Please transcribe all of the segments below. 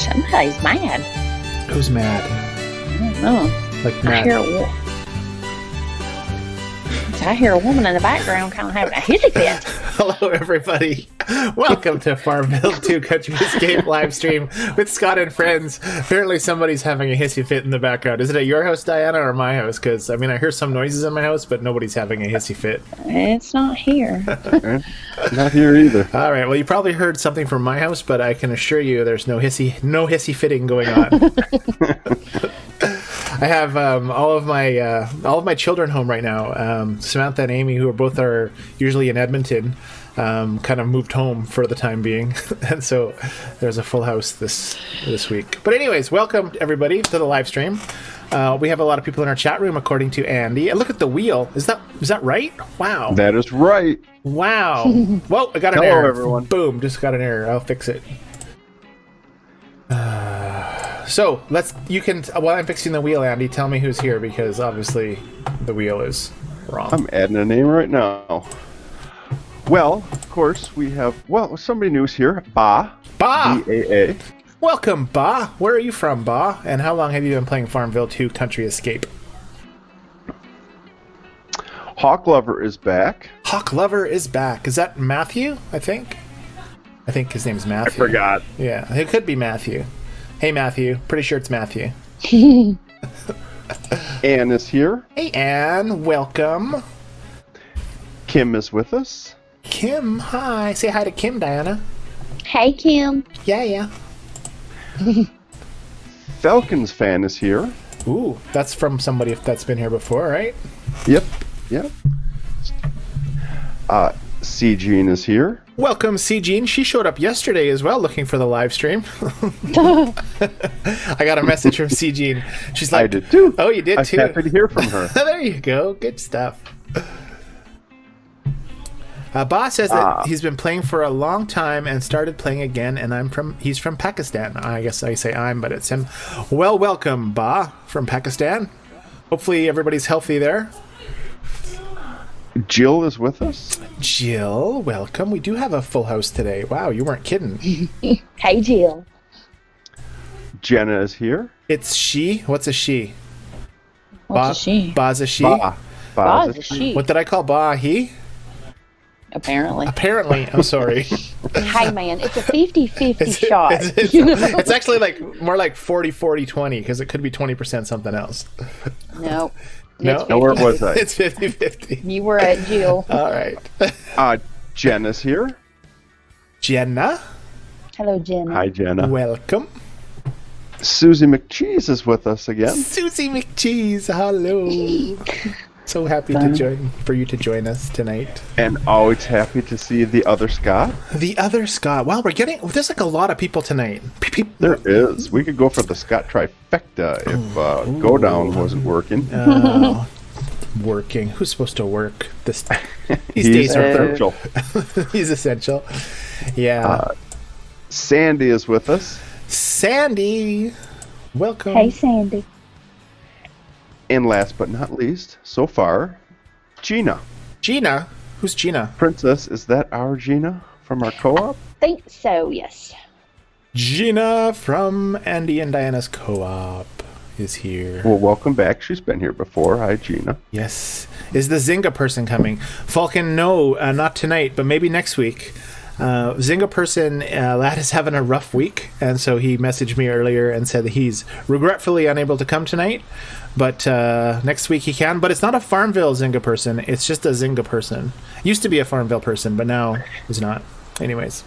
Somebody's mad. Who's mad? I don't know. Like mad? I hear a woman in the background kind of having a hissy fit. Hello, everybody. Welcome to FarmVille 2 Country Escape live stream with Scott and friends. Apparently, somebody's having a hissy fit in the background. Is it at your house, Diana, or my house? Because, I mean, I hear some noises in my house, but nobody's having a hissy fit. It's not here. Not here either. All right. Well, you probably heard something from my house, but I can assure you there's no hissy fitting going on. I have all of my children home right now. Samantha and Amy, who are usually in Edmonton, kind of moved home for the time being, and so there's a full house this week. But anyways, welcome everybody to the live stream. We have a lot of people in our chat room, according to Andy. And look at the wheel. Is that right? Wow. That is right. Wow. Whoa! I got an error. Hello, everyone. Boom! Just got an error. I'll fix it. So while I'm fixing the wheel, Andy, tell me who's here, because obviously the wheel is wrong. I'm adding a name right now. Well, of course, we have, somebody new's here. Ba. B-A-A. Welcome, Ba. Where are you from, Ba? And how long have you been playing FarmVille 2 Country Escape? Hawk Lover is back. Hawk Lover is back. Is that Matthew, I think? I think his name's Matthew. I forgot. Yeah, it could be Matthew. Hey, Matthew. Pretty sure it's Matthew. Anne is here. Hey, Anne. Welcome. Kim is with us. Kim, hi. Say hi to Kim, Diana. Hey, Kim. Yeah. Falcons fan is here. Ooh, that's from somebody that's been here before, right? Yep. C. Jean is here. Welcome, C. Jean. She showed up yesterday as well, looking for the live stream. I got a message from C. Jean. She's like, I did too. Oh, you did I'm too? happy to hear from her. There you go. Good stuff. Boss says that he's been playing for a long time and started playing again, and he's from Pakistan. I guess I say I'm, but it's him. Well, welcome, Ba, from Pakistan. Hopefully everybody's healthy there. Jill is with us. Jill, welcome. We do have a full house today. Wow, you weren't kidding. Hey, Jill. Jenna is here. It's she. What's a she? What's a she? Ba's a she. Ba's a she. What did I call Ba? He? Apparently. I'm sorry. Hey, man, it's a 50-50 shot. It's actually more like 40-40-20, because it could be 20% something else. No. No? Where was I? It's 50-50. You were at Jill. All right. Jenna's here. Jenna. Hello, Jenna. Hi, Jenna. Welcome. Susie McCheese is with us again. Susie McCheese, hello. So happy for you to join us tonight. And always happy to see the other Scott. The other Scott. Wow, there's a lot of people tonight. There is. We could go for the Scott trifecta if Go Down wasn't working. Working. Who's supposed to work? He's essential. He's essential. Yeah. Sandy is with us. Sandy. Welcome. Hey, Sandy. And last but not least, so far, Gina. Gina? Who's Gina? Princess, is that our Gina from our co-op? Think so, yes. Gina from Andy and Diana's co-op is here. Well, welcome back. She's been here before. Hi, Gina. Yes. Is the Zynga person coming? Falcon, no, not tonight, but maybe next week. Zynga person, Lad is having a rough week, and so he messaged me earlier and said that he's regretfully unable to come tonight, but next week he can. But it's not a FarmVille Zynga person, it's just a Zynga person. Used to be a FarmVille person, but now he's not. Anyways.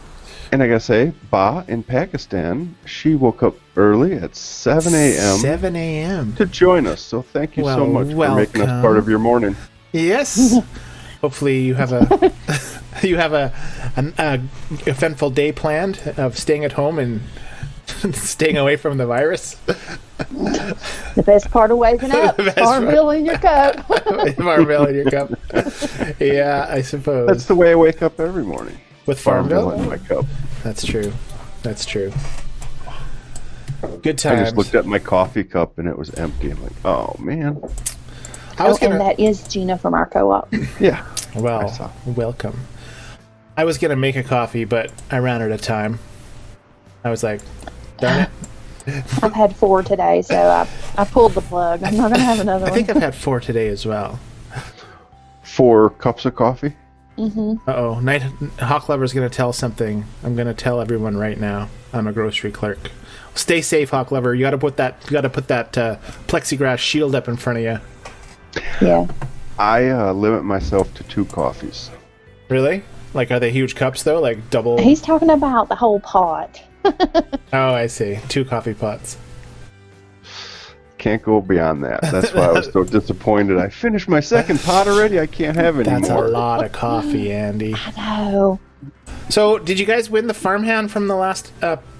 And I gotta say, Ba in Pakistan, she woke up early at 7 a.m. 7 a.m. to join us, so thank you so much for making us part of your morning. Yes. Hopefully you have a eventful day planned of staying at home and staying away from the virus. The best part of waking up, FarmVille in your cup. FarmVille in your cup. Yeah, I suppose. That's the way I wake up every morning. With FarmVille in my cup. That's true. Good times. I just looked at my coffee cup and it was empty. I'm like, oh man. And that is Gina from our co-op. Yeah. Well, welcome. I was going to make a coffee, but I ran out of time. I was like, darn it. I've had 4 today, so I pulled the plug. I'm not going to have another I one. think I've had 4 today as well. 4 cups of coffee? Mm-hmm. Uh-oh. Hawk Lover's going to tell something. I'm going to tell everyone right now. I'm a grocery clerk. Stay safe, Hawk Lover. You got to put that plexiglass shield up in front of you. Yeah. I limit myself to 2 coffees. Really? Like, are they huge cups, though? Like, double... He's talking about the whole pot. Oh, I see. 2 coffee pots. Can't go beyond that. That's why I was so disappointed. I finished my second pot already. I can't have any That's more. a lot of coffee, Andy. I know. So, did you guys win the farmhand from the last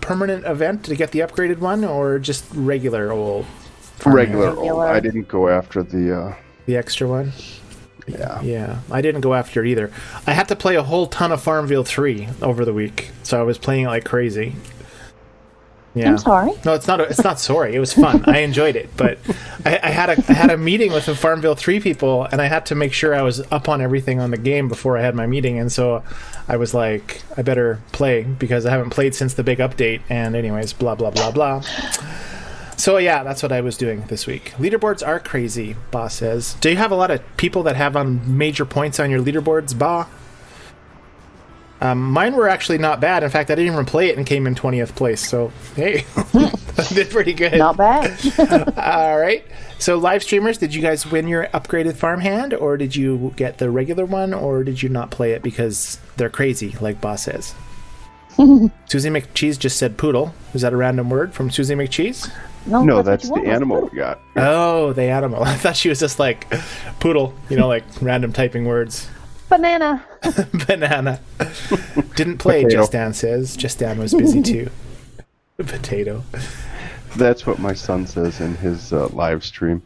permanent event to get the upgraded one, or just regular old farmhand? Regular. I didn't go after the extra one? Yeah. Yeah, I didn't go after it either. I had to play a whole ton of FarmVille 3 over the week, so I was playing it like crazy. Yeah. I'm sorry. No, it's not sorry. It was fun. I enjoyed it, but I had a meeting with the FarmVille 3 people, and I had to make sure I was up on everything on the game before I had my meeting, and so I was like, I better play because I haven't played since the big update. And anyways, blah blah blah blah. So yeah, that's what I was doing this week. Leaderboards are crazy, Ba says. Do you have a lot of people that have major points on your leaderboards, Ba? Mine were actually not bad. In fact, I didn't even play it and came in 20th place. So, hey, I did pretty good. Not bad. All right. So, live streamers, did you guys win your upgraded farmhand, or did you get the regular one, or did you not play it because they're crazy, like Boss says? Susie McCheese just said poodle. Is that a random word from Susie McCheese? No, that's the animal we got. Oh, the animal. I thought she was just like poodle, like random typing words. Banana. Banana. Didn't play, Potato. Just Dan says. Just Dan was busy too. Potato. That's what my son says in his live stream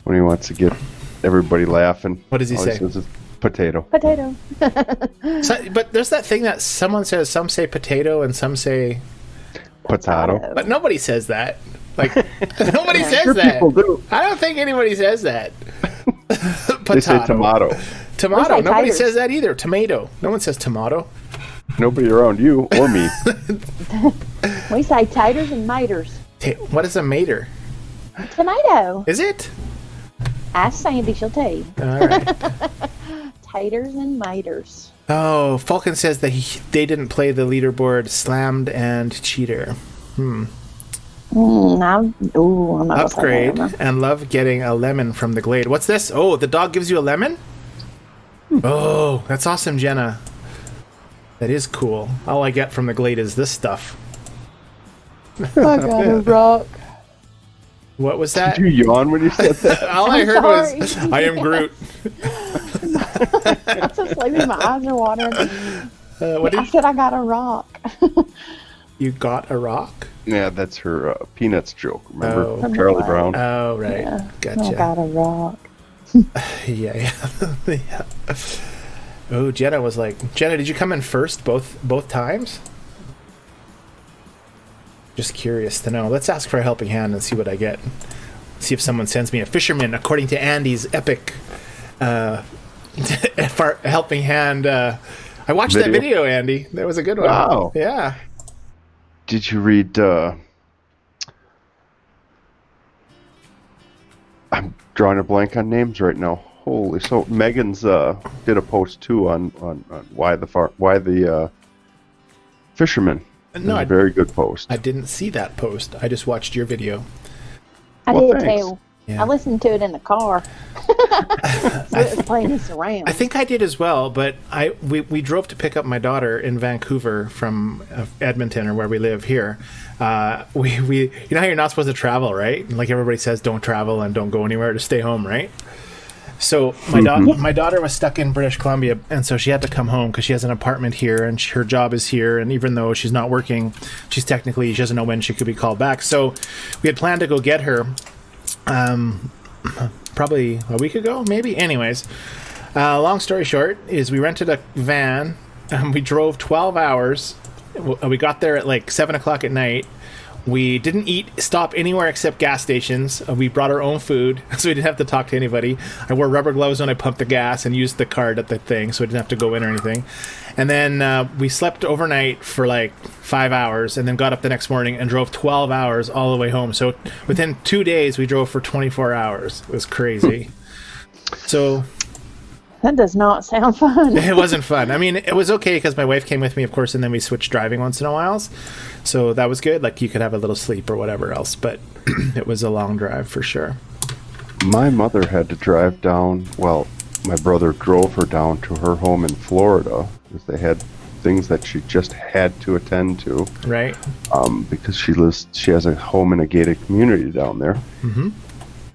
when he wants to get everybody laughing. What does he say? He says it's potato. Potato. But there's that thing that someone says, some say potato and some say... Potato. But nobody says that. Like, nobody says Sure that. people do. I don't think anybody says that. Potato. They say tomato. Tomato. say Nobody taters. says that either. Tomato. No one says tomato. Nobody around you or me. We say taters and maters. What is a mater? Tomato. Is it? Ask Sandy, she'll tell you. All right. Taters and maters. Oh, Falcon says that they didn't play the leaderboard slammed and cheater. I'm not Upgrade gonna say that. and love getting a lemon from the glade. What's this? Oh, the dog gives you a lemon? Oh, that's awesome, Jenna. That is cool. All I get from the glade is this stuff. I got a rock. What was that? Did you yawn when you said that? All I heard was, sorry. I am Groot. I'm so sleepy, my eyes are watering. What I did said I got a rock. you got a rock? Yeah, that's her Peanuts joke. Remember? Oh. From Charlie Brown. Oh, right. Yeah. I Gotcha. got a rock. Yeah. Yeah. Oh, Jenna was like, Jenna, did you come in first both times? Just curious to know. Let's ask for a helping hand and see what I get. See if someone sends me a fisherman according to Andy's epic helping hand. I watched that video, Andy. That was a good one. Wow. Yeah. Did you read... I'm drawing a blank on names right now. Holy, so Megan's did a post too on why the fisherman. No, a very good post. I didn't see that post. I just watched your video. I Well, did thanks. too. Yeah. I listened to it in the car. It was playing this around. I think I did as well, but we drove to pick up my daughter in Vancouver from Edmonton, or where we live here. We you know how you're not supposed to travel, right? Like everybody says, don't travel and don't go anywhere, to stay home, right? So my daughter was stuck in British Columbia, and so she had to come home because she has an apartment here, and her job is here. And even though she's not working, she doesn't know when she could be called back. So we had planned to go get her. Probably a week ago, maybe. Anyways, long story short is we rented a van and we drove 12 hours. We got there at like 7 o'clock at night. We didn't stop anywhere except gas stations. We brought our own food, so we didn't have to talk to anybody. I wore rubber gloves when I pumped the gas and used the card at the thing, so I didn't have to go in or anything. And then we slept overnight for like 5 hours and then got up the next morning and drove 12 hours all the way home. So within 2 days, we drove for 24 hours. It was crazy. So... That does not sound fun. It wasn't fun. I mean, it was okay because my wife came with me, of course, and then we switched driving once in a while. So that was good. Like, you could have a little sleep or whatever else, but it was a long drive for sure. My mother had to drive down, well, my brother drove her down to her home in Florida because they had things that she just had to attend to. Right. Because she has a home in a gated community down there. Mm-hmm.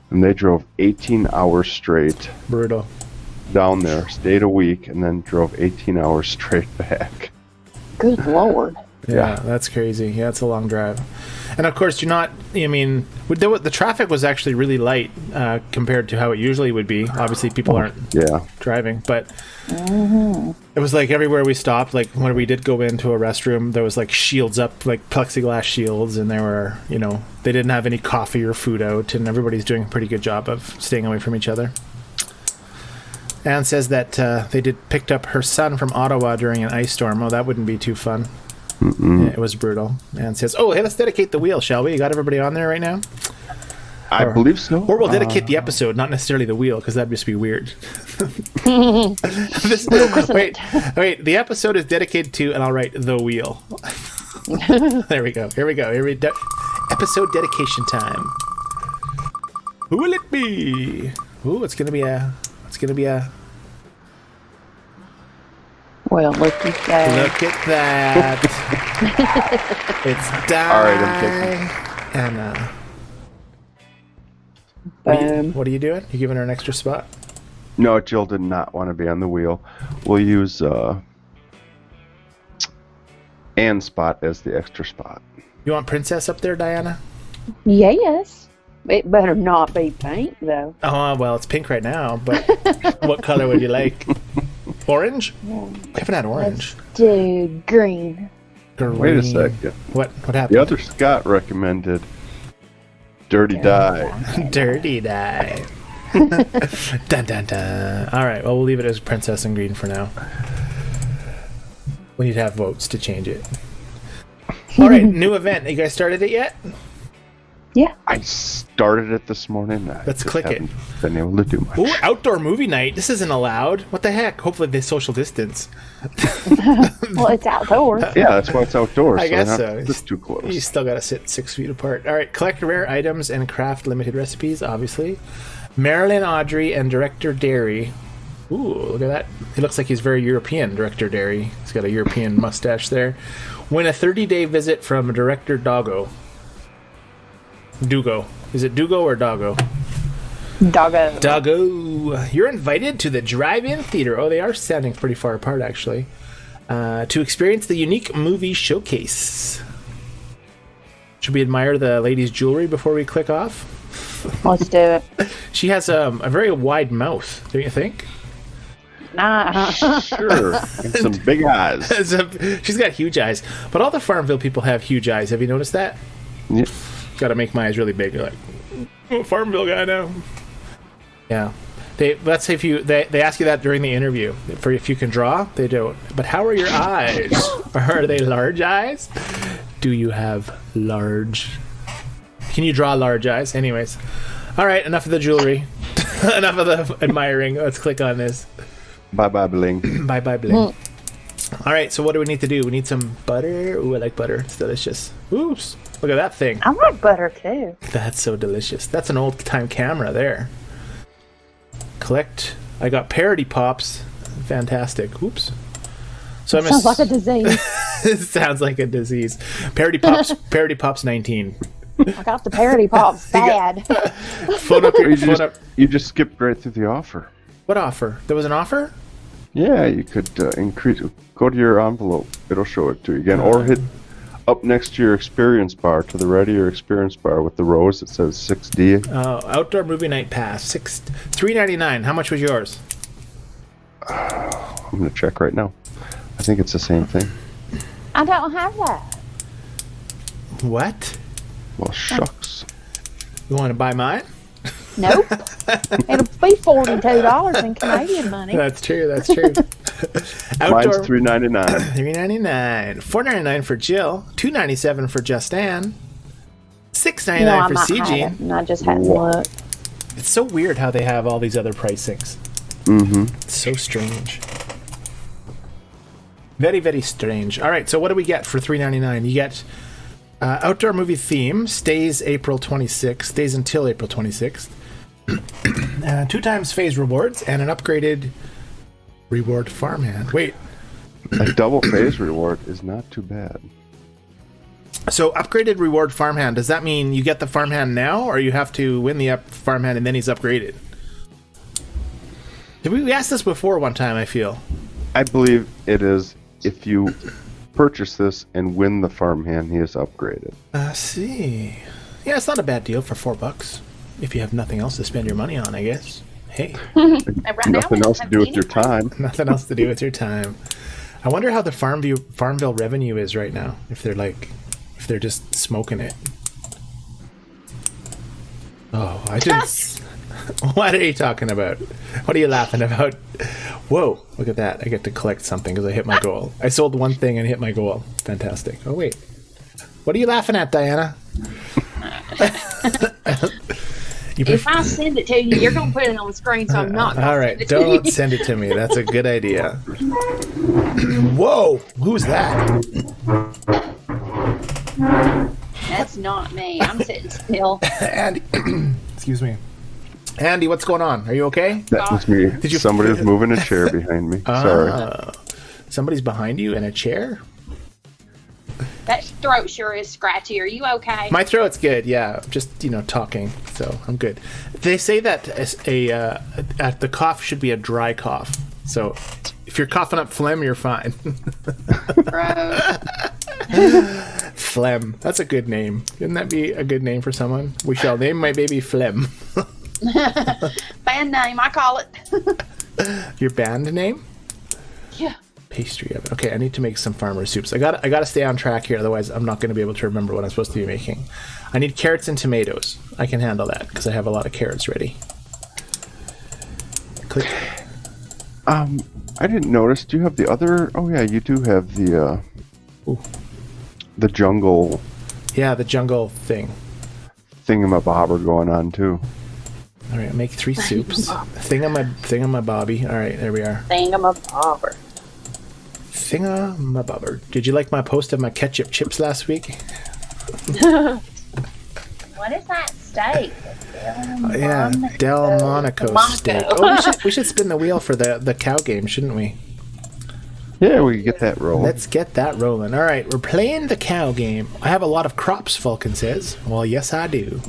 And they drove 18 hours straight. Brutal. Down there, stayed a week, and then drove 18 hours straight back. Good Lord. Yeah, that's crazy. Yeah, it's a long drive. And of course, the traffic was actually really light compared to how it usually would be. Obviously, people aren't driving, but it was like everywhere we stopped, like when we did go into a restroom, there was like shields up, like plexiglass shields, and there were, they didn't have any coffee or food out, and everybody's doing a pretty good job of staying away from each other. Anne says that they picked up her son from Ottawa during an ice storm. Oh, that wouldn't be too fun. Yeah, it was brutal. Anne says, "Oh, hey, let's dedicate the wheel, shall we? You got everybody on there right now?" I believe so. Or we'll dedicate the episode, not necessarily the wheel, because that'd just be weird. Wait. The episode is dedicated to, and I'll write the wheel. There we go. Here we go. Episode dedication time. Who will it be? Ooh, it's gonna be a. Well, look at that. Look at that. It's Di. All right, I'm taking. Boom. What are you doing? You giving her an extra spot? No, Jill did not want to be on the wheel. We'll use Anne's spot as the extra spot. You want Princess up there, Diana? Yes. It better not be pink, though. Oh, well, it's pink right now, but what color would you like? Orange? I haven't had orange. Let's do green. Wait a second. What happened? The other Scott recommended Dirty Dye. Dirty Dye. Dun, dun, dun. All right, well, we'll leave it as Princess and green for now. We need to have votes to change it. All right, new event. You guys started it yet? Yeah. I started it this morning. Let's click it. Been able to do much. Ooh, outdoor movie night. This isn't allowed. What the heck? Hopefully they social distance. Well, it's outdoors. Yeah, that's why it's outdoors. I guess so. It's too close. You still got to sit 6 feet apart. All right, collect rare items and craft limited recipes, obviously. Marilyn Audrey and Director Derry. Ooh, look at that. He looks like he's very European, Director Derry. He's got a European mustache there. Win a 30-day visit from Director Doggo. Dugo. Is it Dugo or Doggo? Doggo. Doggo. You're invited to the drive-in theater. Oh, they are standing pretty far apart, actually. To experience the unique movie showcase. Should we admire the lady's jewelry before we click off? Let's do it. She has a very wide mouth, don't you think? Nah. Sure. And some big eyes. She's got huge eyes. But all the FarmVille people have huge eyes. Have you noticed that? Yeah. Got to make my eyes really big. You're like, oh, FarmVille guy now. Yeah. Let's say they ask you that during the interview. For if you can draw, they don't. But how are your eyes? Are they large eyes? Do you have large? Can you draw large eyes? Anyways. All right, enough of the jewelry. Enough of the admiring. Let's click on this. Bye-bye, bling. Bye-bye, bling. All right, so what do we need to do? We need some butter. Ooh, I like butter. It's delicious. Oops. Look at that thing. I like butter, too. That's so delicious. That's an old-time camera there. Collect. I got parody pops. Fantastic. Oops. So Sounds like a disease. It sounds like a disease. Parody pops. Parody pops 19. I got the parody pops bad. Phone up your phone up. You just skipped right through the offer. What offer? There was an offer? Yeah, you could increase. Go to your envelope. It'll show it to you again. Or hit up next to your experience bar, to the right of your experience bar with the rows that says 6D. Outdoor movie night pass. $3.99. How much was yours? I'm going to check right now. I think it's the same thing. I don't have that. What? Well, shucks. You want to buy mine? Nope. It'll be $42 in Canadian money. That's true. That's true. Mine's $3.99. $3.99. $4.99 for Jill. $2.97 for Justin. $6.99 You know, I for might CG. have it, and I just hadn't looked. It's so weird how they have all these other pricings. Mm-hmm. It's so strange. Very, very strange. All right, so what do we get for $3.99? You get outdoor movie theme, stays April 26th, stays until April 26th. 2 times phase rewards, and an upgraded reward farmhand. Wait. A double phase reward is not too bad. So upgraded reward farmhand, does that mean you get the farmhand now, or you have to win the farmhand and then he's upgraded? Did we asked this before one time, I feel. I believe it is if you purchase this and win the farmhand, he is upgraded. I see. Yeah, it's not a bad deal for $4. If you have nothing else to spend your money on, I guess. Hey. Nothing else to do with your time. Nothing else to do with your time. I wonder how the FarmVille revenue is right now. If they're just smoking it. Oh, I didn't. What are you talking about? What are you laughing about? Whoa, look at that. I get to collect something because I hit my goal. I sold one thing and hit my goal. Fantastic. Oh, wait. What are you laughing at, Diana? If I send it to you, you're going to put it on the screen, so I'm not going All to right, send it to don't you. send it to me. That's a good idea. Whoa, who's that? That's not me. I'm sitting still. Andy, excuse me. Andy, what's going on? Are you okay? That was me. you- Somebody was moving a chair behind me. Sorry. Somebody's behind you in a chair? That throat sure is scratchy. Are you okay? My throat's good, yeah. Just, talking, so I'm good. They say that the cough should be a dry cough. So if you're coughing up phlegm, you're fine. Gross. Phlegm. That's a good name. Wouldn't that be a good name for someone? We shall name my baby Phlegm. Band name, I call it. Your band name? Yeah. Pastry oven. Okay, I need to make some farmer soups. I got to stay on track here, otherwise I'm not going to be able to remember what I'm supposed to be making. I need carrots and tomatoes. I can handle that because I have a lot of carrots ready. Click. I didn't notice. Do you have the other? Oh yeah, you do have the jungle Yeah, the jungle thing. thingamabobber going on too. All right, make 3 soups. Thingamabobby. All right, there we are. Thingamabobber. Thingamabobber. Did you like my post of my ketchup chips last week? What is that steak? Yeah, Delmonico steak. Oh, we should spin the wheel for the cow game, shouldn't we? Yeah, we can get that rolling. Let's get that rolling. All right, we're playing the cow game. I have a lot of crops, Vulcan says. Well, yes, I do.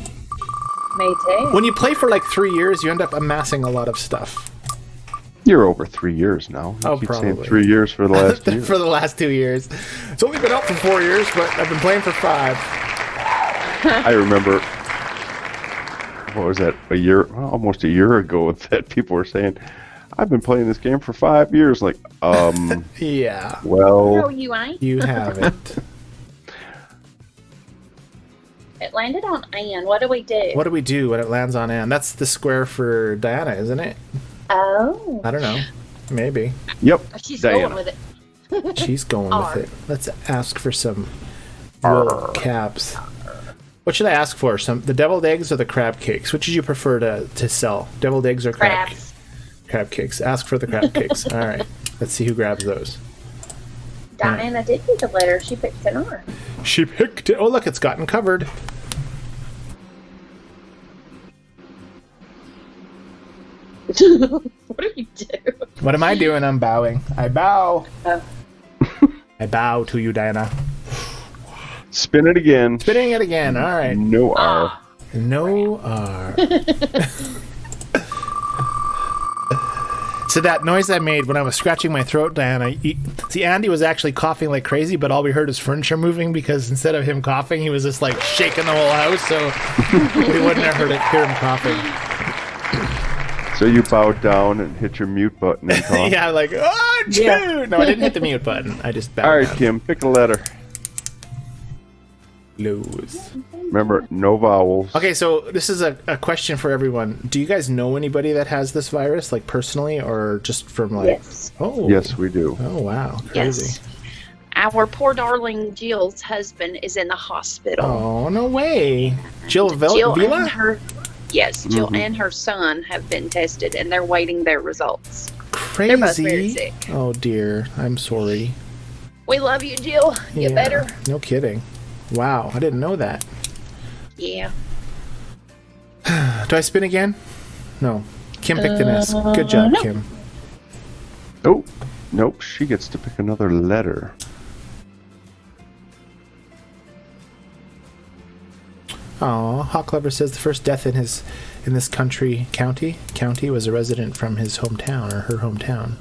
Me too. When you play for like 3 years, you end up amassing a lot of stuff. You're over 3 years now. You Oh, keep probably. saying 3 years for the last year. For the last 2 years. It's only been out for 4 years, but I've been playing for 5. I remember, what was that, almost a year ago that people were saying, I've been playing this game for 5 years. Like, Yeah, No, well, you ain't. you haven't. It landed on Ann. What do we do? What do we do when it lands on Anne? That's the square for Diana, isn't it? Oh. I don't know. Maybe. yep, She's Diana. going with it. She's going R. with it. Let's ask for some wool caps. What should I ask for? The deviled eggs or the crab cakes? Which would you prefer to sell? Deviled eggs or crab? Crabs. Crab cakes. Ask for the crab cakes. All right. Let's see who grabs those. Diana did get the letter. She picked an R. She picked it. Oh, look, it's gotten covered. What do you do? What am I doing? I'm bowing. I bow. Oh. I bow to you, Diana. Spin it again. Spinning it again. All right. No R. No R. So that noise I made when I was scratching my throat, Diana, see, Andy was actually coughing like crazy, but all we heard is furniture moving because instead of him coughing, he was just like shaking the whole house, so we wouldn't have hear him coughing. So you bowed down and hit your mute button and coughed. Yeah, like, oh, June! Yeah. No, I didn't hit the mute button. I just bowed All right, down. Kim, pick a letter. Lowe's. Remember, no vowels. Okay, so this is a question for everyone. Do you guys know anybody that has this virus, like personally, or just from like? Yes. Oh. Yes, we do. Oh wow, crazy. Yes. Our poor darling Jill's husband is in the hospital. Oh no way, Jill Jill Vila. and her, Jill and her son have been tested, and they're waiting their results. Crazy. They're both very sick. Oh dear, I'm sorry. We love you, Jill. Get better. No kidding. Wow, I didn't know that. Yeah. Do I spin again? No. Kim picked an S. Good job, no. Kim. Oh, nope. She gets to pick another letter. Aw, Hawk Lover says the first death in this county was a resident from his hometown or her hometown.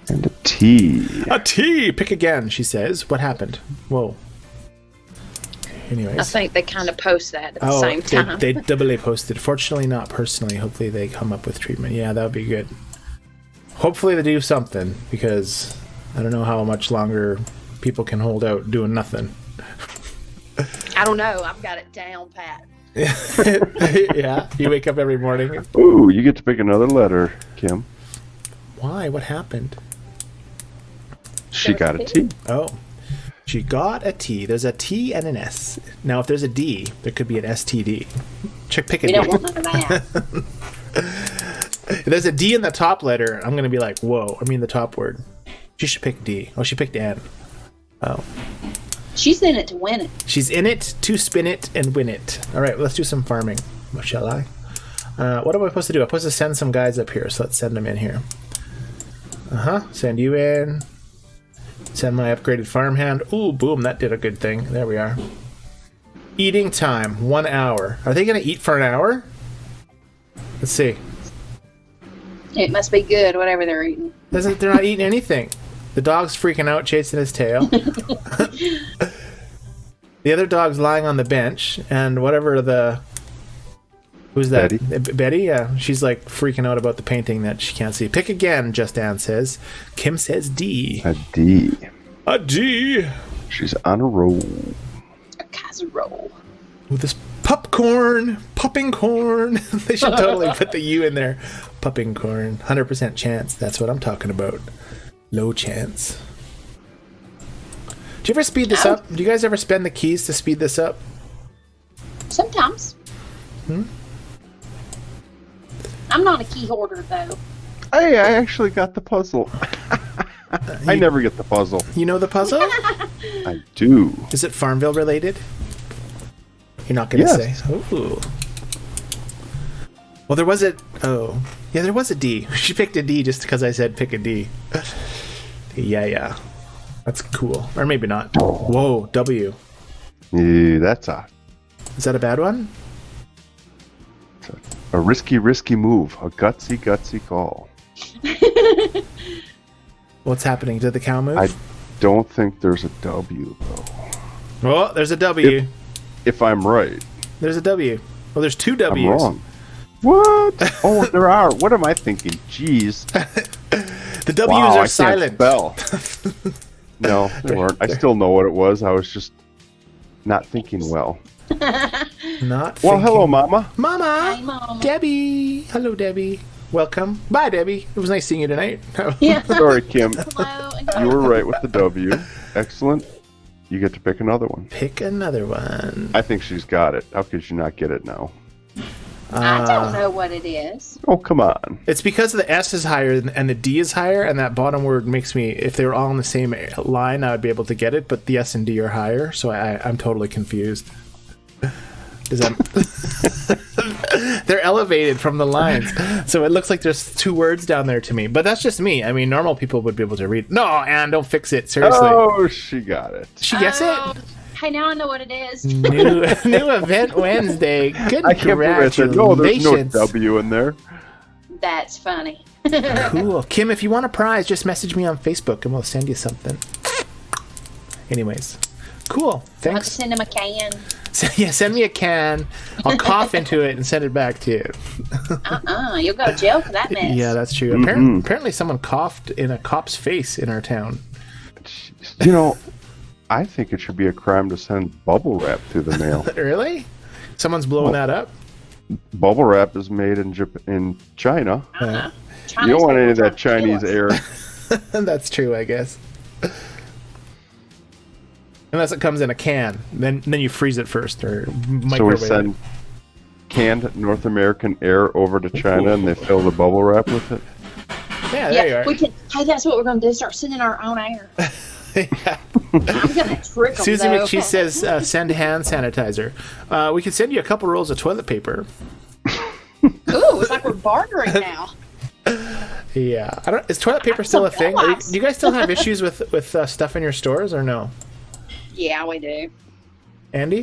And a T. A T! Pick again, she says. What happened? Whoa. Anyways. I think they kind of post that at the same time. They doubly posted. Fortunately, not personally. Hopefully, they come up with treatment. Yeah, that would be good. Hopefully, they do something because I don't know how much longer people can hold out doing nothing. I don't know. I've got it down pat. Yeah, you wake up every morning. Ooh, you get to pick another letter, Kim. Why? What happened? She got a T. Oh. She got a T. There's a T and an S. Now, if there's a D, there could be an STD. Pick a D. We don't want none of that. If there's a D in the top letter, I'm going to be like, whoa. I mean the top word. She should pick D. Oh, she picked N. Oh. She's in it to win it. She's in it to spin it and win it. All right, let's do some farming. What shall I? What am I supposed to do? I'm supposed to send some guys up here, so let's send them in here. Send you in. Send my upgraded farmhand. Ooh, boom, that did a good thing. There we are. Eating time, 1 hour. Are they going to eat for an hour? Let's see. It must be good, whatever they're eating. They're not eating anything. The dog's freaking out, chasing his tail. The other dog's lying on the bench, and whatever the... Who's that? Betty? Yeah. She's like freaking out about the painting that she can't see. Pick again, Just Ann says. Kim says D. A D. A D. She's on a roll. A casserole. With this popping corn. They should totally put the U in there. Popping corn. 100% chance. That's what I'm talking about. Low chance. Do you ever speed this up? Do you guys ever spend the keys to speed this up? Sometimes. I'm not a key hoarder, though. Hey, I actually got the puzzle. I never get the puzzle. You know the puzzle? I do. Is it FarmVille related? You're not going to Yes. say? Ooh. Well, there was a... Oh. Yeah, there was a D. She picked a D just because I said pick a D. Yeah. That's cool. Or maybe not. Whoa, W. Yeah, that's a Is that a bad one? risky move. A gutsy call. What's happening? Did the cow move? I don't think there's a W, though. Oh, there's a W. If I'm right. There's a W. Well, there's two W's. I'm wrong. What? Oh, there are. What am I thinking? Jeez. The W's are silent. Can't spell. No, they weren't. I still know what it was. I was just not thinking well. Not Well, thinking. hello, Mama. Mama. Hi, Mama. Debbie. Hello, Debbie. Welcome. Bye, Debbie. It was nice seeing you tonight. Yeah. Sorry, Kim. Hello. You were right with the W. Excellent. You get to pick another one. Pick another one. I think she's got it. How could you not get it now? I don't know what it is. Oh, come on. It's because the S is higher and the D is higher, and that bottom word makes me, if they were all on the same line, I would be able to get it, but the S and D are higher, so I'm totally confused. Does that... They're elevated from the lines, so it looks like there's two words down there to me, but that's just me. I mean, normal people would be able to read. No, Anne, don't fix it. Seriously. Oh, she got it. She gets it? Hey, now I know what it is. New event Wednesday. Good I can't believe I said, no, there's no congratulations. W in there. That's funny. Cool. Kim, if you want a prize, just message me on Facebook and we'll send you something. Anyways. Cool. I'll Thanks. send him a can. Yeah, send me a can. I'll cough into it and send it back to you. You'll go to jail for that mess. Yeah, that's true. Apparently someone coughed in a cop's face in our town. You know, I think it should be a crime to send bubble wrap through the mail. Really? Someone's blowing that up? Bubble wrap is made in China. Uh-huh. You don't want any of that Chinese air. That's true, I guess. Unless it comes in a can, then you freeze it first or microwave. So we send canned North American air over to China, and they fill the bubble wrap with it. Yeah, there you are. We can. Hey, that's what we're going to do. Start sending our own air. Yeah. I'm going to trick them. Susie though. McChee says, "Send hand sanitizer." We can send you a couple rolls of toilet paper. Ooh, it's like we're bartering now. Yeah, I don't. Is toilet paper still a thing? Do you guys still have issues with stuff in your stores or no? Yeah, we do. Andy?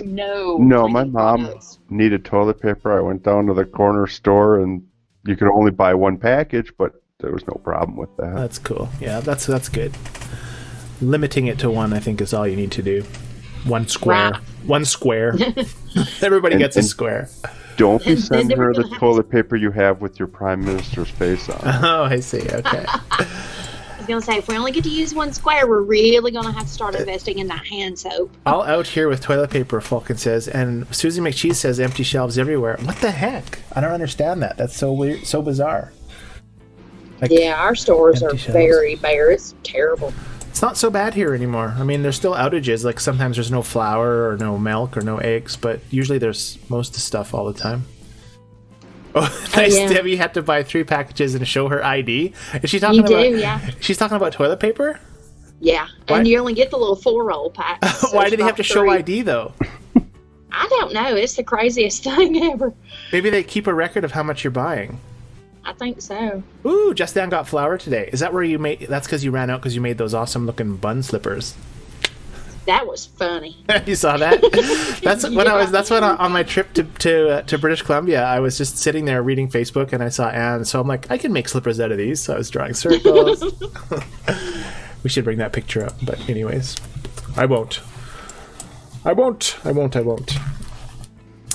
No, my mom needed toilet paper. I went down to the corner store, and you could only buy one package, but there was no problem with that. That's cool. Yeah, that's good. Limiting it to one, I think, is all you need to do. One square. Right. One square. Everybody gets a square. Don't be sending her the toilet paper you have with your prime minister's face on. Oh, I see. Okay. I was going to say, if we only get to use one square, we're really going to have to start investing in that hand soap. All out here with toilet paper, Falcon says, and Susie McChee says empty shelves everywhere. What the heck? I don't understand that. That's so weird, so bizarre. Like, Yeah, our stores are empty shelves. very bare. It's terrible. It's not so bad here anymore. I mean, there's still outages. Like sometimes there's no flour or no milk or no eggs, but usually there's most of the stuff all the time. Oh, nice. yeah. Debbie had to buy 3 packages and show her ID. Is she talking about? Yeah. She's talking about toilet paper. Yeah, Why- and you only get the little 4-roll pack. So Why it's did they have about to show 3. ID though? I don't know. It's the craziest thing ever. Maybe they keep a record of how much you're buying. I think so. Ooh, Just Dan got flour today. Is that where you made? That's because you ran out because you made those awesome looking bun slippers. That was funny. You saw that? That's when I was. That's when on my trip to British Columbia, I was just sitting there reading Facebook, and I saw Anne. So I'm like, I can make slippers out of these. So I was drawing circles. We should bring that picture up, but anyways, I won't.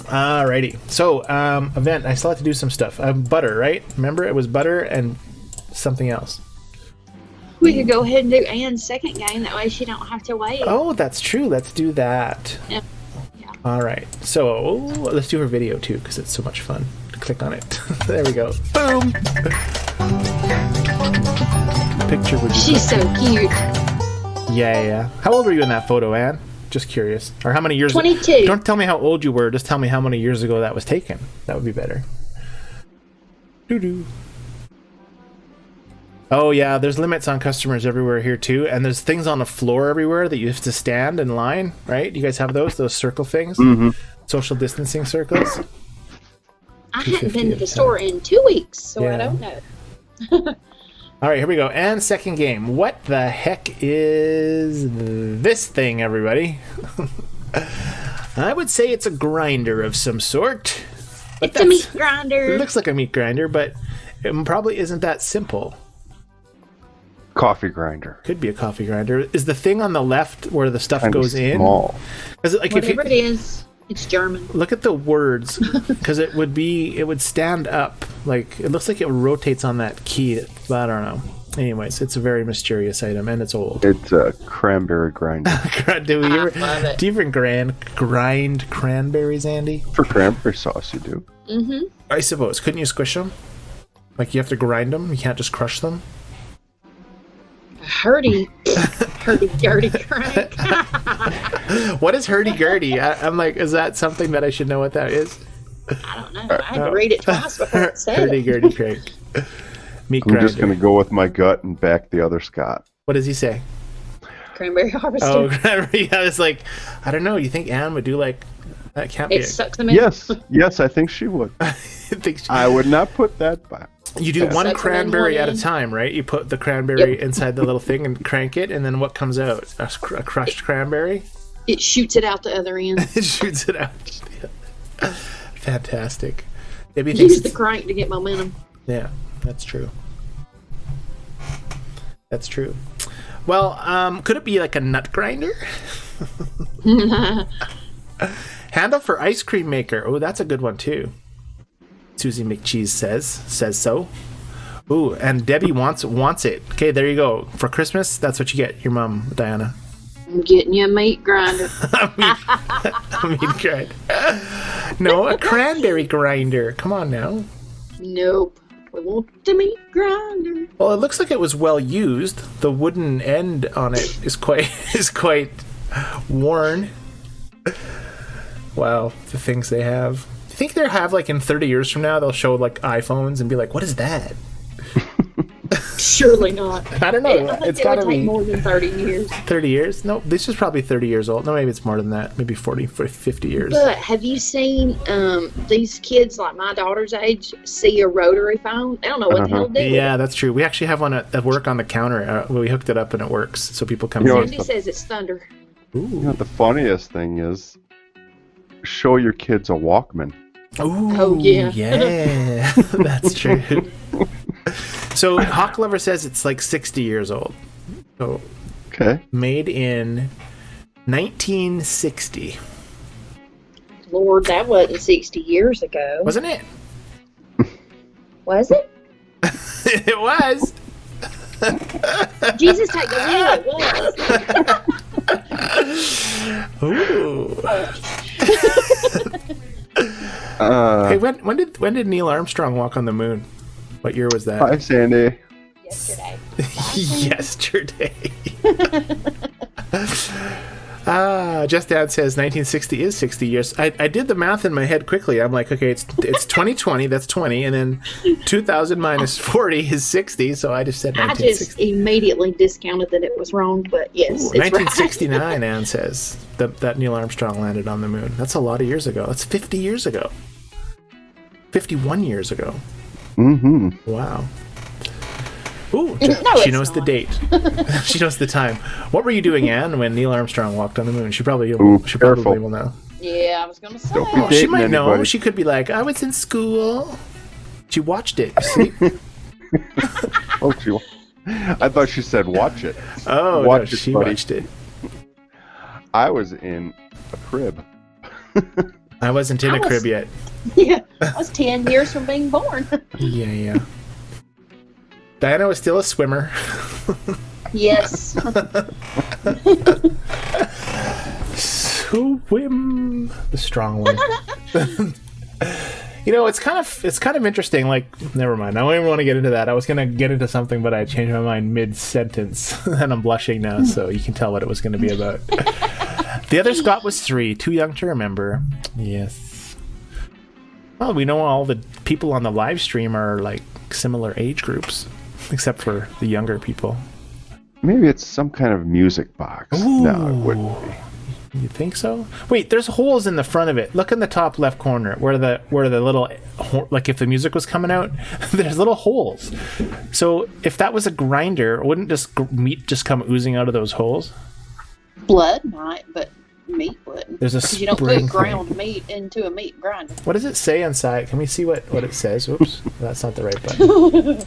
Alrighty. So event. I still have to do some stuff. Butter, right? Remember, it was butter and something else. We could go ahead and do Anne's second game. That way she don't have to wait. Oh, that's true. Let's do that. Yep. Yeah. All right. So let's do her video too, because it's so much fun. Click on it. There we go. Boom. Picture would be. She's so cute. Yeah. How old were you in that photo, Anne? Just curious. Or how many years? 22. Don't tell me how old you were. Just tell me how many years ago that was taken. That would be better. Doo-doo. Oh yeah, there's limits on customers everywhere here too, and there's things on the floor everywhere that you have to stand in line, right? You guys have those circle things? Mm-hmm. Social distancing circles? I hadn't been to the store in 2 weeks, so Yeah. I don't know. All right, here we go. And second game. What the heck is this thing, everybody? I would say it's a grinder of some sort. But It's a meat grinder. It looks like a meat grinder, but it probably isn't that simple. Coffee grinder. Could be a coffee grinder. Is the thing on the left where the stuff Kind of goes in? small. 'Cause, like, if Whatever you it is, it's German. look at the words, because it would stand up. Like it looks like it rotates on that key. But I don't know. Anyways, it's a very mysterious item, and it's old. It's a cranberry grinder. do you love it. even grind cranberries, Andy? For cranberry sauce, you do. Mm-hmm. I suppose. Couldn't you squish them? Like you have to grind them. You can't just crush them. Hurdy-gurdy crank. What is hurdy-gurdy? I'm like, is that something that I should know what that is? I don't know. I had to read it twice before it said it. Hurdy-gurdy crank. Meat I'm grinder. just going to go with my gut and back the other Scott. What does he say? Cranberry harvester. Oh, yeah, it's like, I don't know. You think Anne would do like that? Can't be. It sucks them in. Yes, I think she would. I would not put that back. You do one Sucks them in cranberry one at a end. time, right? You put the cranberry inside the little thing and crank it, and then what comes out? A crushed cranberry? It shoots it out the other end. It shoots it out. Fantastic. Debbie thinks Use the it's, crank to get momentum. yeah, that's true. That's true. Well, could it be like a nut grinder? Handle for ice cream maker. Oh, that's a good one too. Susie McCheese says so. Ooh, and Debbie wants it. Okay, there you go. For Christmas, that's what you get, your mom, Diana. I'm getting you a meat grinder. A meat grinder. No, a cranberry grinder. Come on now. Nope. We want the meat grinder. Well, it looks like it was well used. The wooden end on it is quite worn. Wow, the things they have. Do you think they'll have, like, in 30 years from now, they'll show, like, iPhones and be like, what is that? Surely not. I don't know. I think It's it got would to take be more than 30 years. 30 years? No, this is probably 30 years old. No, maybe it's more than that. Maybe 40, 50 years. But have you seen these kids, like my daughter's age, see a rotary phone? I don't know what the hell to do with Yeah, it. that's true. We actually have one at work on the counter. We hooked it up and it works. So people come You know, in. Sandy says it's thunder. You know what the funniest thing is? Show your kids a Walkman. Ooh, Oh, yeah. Yeah, that's true. So Hawk Lover says it's like 60 years old. So Okay. made in 1960, Lord, that wasn't 60 years ago. wasn't it? Was it? It was. Jesus, take the wheel. It was. Ooh. Hey, when did Neil Armstrong walk on the moon? What year was that? Hi, Sandy. Yesterday. Yesterday. Just Dad says 1960 is 60 years. I did the math in my head quickly. I'm like, okay, it's 2020, that's 20, and then 2000 minus 40 is 60, so I just said I 1960. just immediately discounted that it was wrong, but yes, Ooh, it's 1969, Anne says, that Neil Armstrong landed on the moon. That's a lot of years ago. That's 50 years ago. 51 years ago. Mm-hmm. Wow. Ooh, No, she it's knows the not. date. She knows the time. What were you doing, Anne, when Neil Armstrong walked on the moon? She probably Ooh, she careful. probably will know. right. Yeah, I was going to say. Don't be Oh, she dating might know. anybody. She could be like, I was in school. She watched it. You see? Oh, I thought she said watch it. Oh, no, Watch it, she buddy. watched it. I was in a crib. I wasn't in I a was- crib yet. Yeah, I was 10 years from being born. Yeah. Diana was still a swimmer. Yes. Swim, the strong one. You know, it's kind of interesting. Like, never mind. I don't even want to get into that. I was gonna get into something, but I changed my mind mid-sentence, and I'm blushing now. So you can tell what it was going to be about. The other Scott was 3, too young to remember. Yes. Well, we know all the people on the live stream are like similar age groups, except for the younger people. Maybe it's some kind of music box. No, it wouldn't be. You think so? Wait, there's holes in the front of it. Look in the top left corner where the little, like if the music was coming out, there's little holes. So if that was a grinder, wouldn't meat just come oozing out of those holes? Blood might, but meat wouldn't. There's a Because you don't spring put ground meat into a meat grinder. What does it say inside? Can we see what it says? Oops, that's not the right button.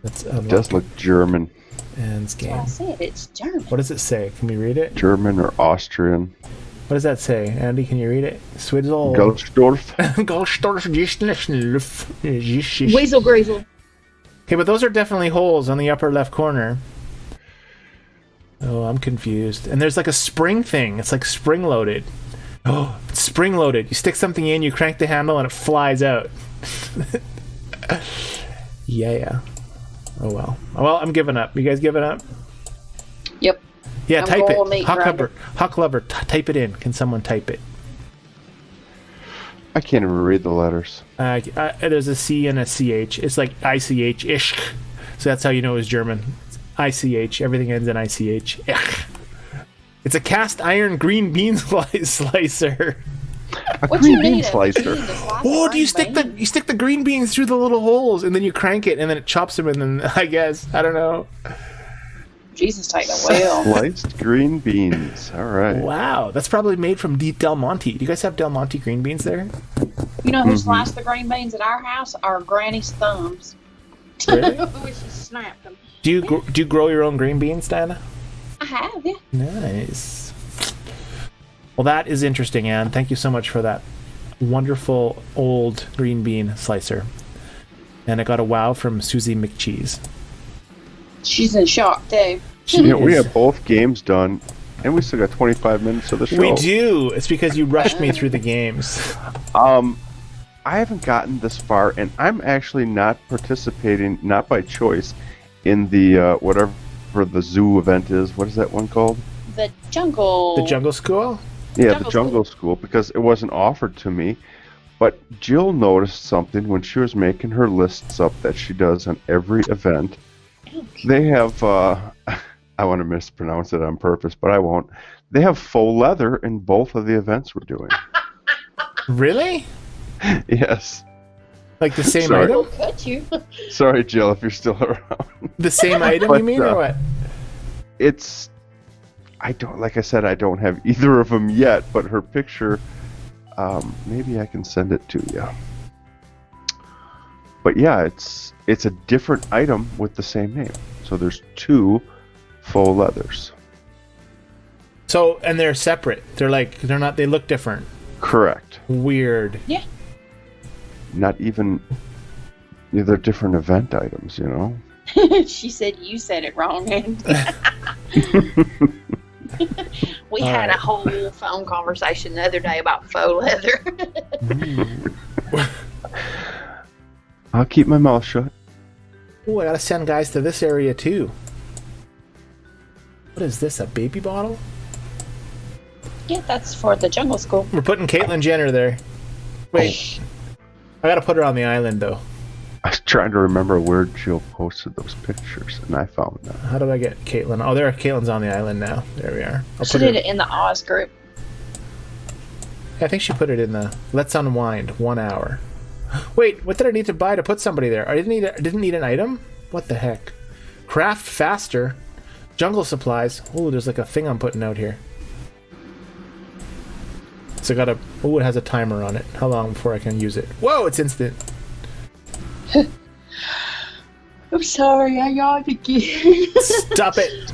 Let's It unlock does look German. and I scan. said it's German. What does it say? Can we read it? German or Austrian. What does that say? Andy, can you read it? Swizzle. Gulsdorf. Weasel greasel. Okay, but those are definitely holes on the upper left corner. Oh, I'm confused. And there's like a spring thing. It's like spring loaded. Oh, it's spring loaded. You stick something in, you crank the handle, and it flies out. Yeah. Oh well. Well, I'm giving up. You guys giving up? Yep. Yeah, I'm type going with it. meat Hawk grinder. Lover, type it in. Can someone type it? I can't even read the letters. There's a C and a CH. It's like ICH-ish. So that's how you know it's German. ICH. Everything ends in ICH. Ich. It's a cast iron green bean slicer. A What green you bean need slicer. You need to slice Oh, a do you green stick bean. you stick the green beans through the little holes and then you crank it and then it chops them and then I guess I don't know. Jesus, take the wheel. Sliced green beans. All right. Wow, that's probably made from Del Monte. Do you guys have Del Monte green beans there? You know who sliced the green beans at our house? Our granny's thumbs. Really? We should snap them. Do you grow your own green beans, Diana? I have, yeah. Nice. Well, that is interesting, Anne. Thank you so much for that wonderful old green bean slicer. And I got a wow from Susie McCheese. She's in shock, too. Yeah, we have both games done, and we still got 25 minutes of the show. We do. It's because you rushed me through the games. I haven't gotten this far, and I'm actually not participating, not by choice, in the whatever the zoo event is. What is that one called? The jungle. The jungle school? Yeah, the jungle school, because it wasn't offered to me. But Jill noticed something when she was making her lists up that she does on every event. They have, I want to mispronounce it on purpose, but I won't. They have faux leather in both of the events we're doing. Really? Yes. Like the same Sorry. item? Cut you. Sorry, Jill, if you're still around. The same item, you mean, or what? It's, I don't, like I said, I don't have either of them yet, but her picture, maybe I can send it to you. But yeah, it's a different item with the same name. So there's 2 faux leathers. So, and they're separate. They're not, they look different. Correct. Weird. Yeah. Not even, they're different event items, you know? She said you said it wrong, and we had a whole phone conversation the other day about faux leather. I'll keep my mouth shut. Oh, I gotta send guys to this area too. What is this, a baby bottle? Yeah, that's for the jungle school. We're putting Caitlyn Jenner there. Wait. I gotta put her on the island though. I was trying to remember where Jill posted those pictures, and I found them. How do I get Caitlyn? Oh, there, Caitlyn's on the island now. There we are. She did it in the Oz group. I think she put it in the Let's Unwind 1 hour. Wait, what did I need to buy to put somebody there? I didn't need an item? What the heck? Craft faster. Jungle supplies. Oh, there's like a thing I'm putting out here. So I gotta... Oh, it has a timer on it. How long before I can use it? Whoa, it's instant. I'm sorry, I yawned again. Stop it.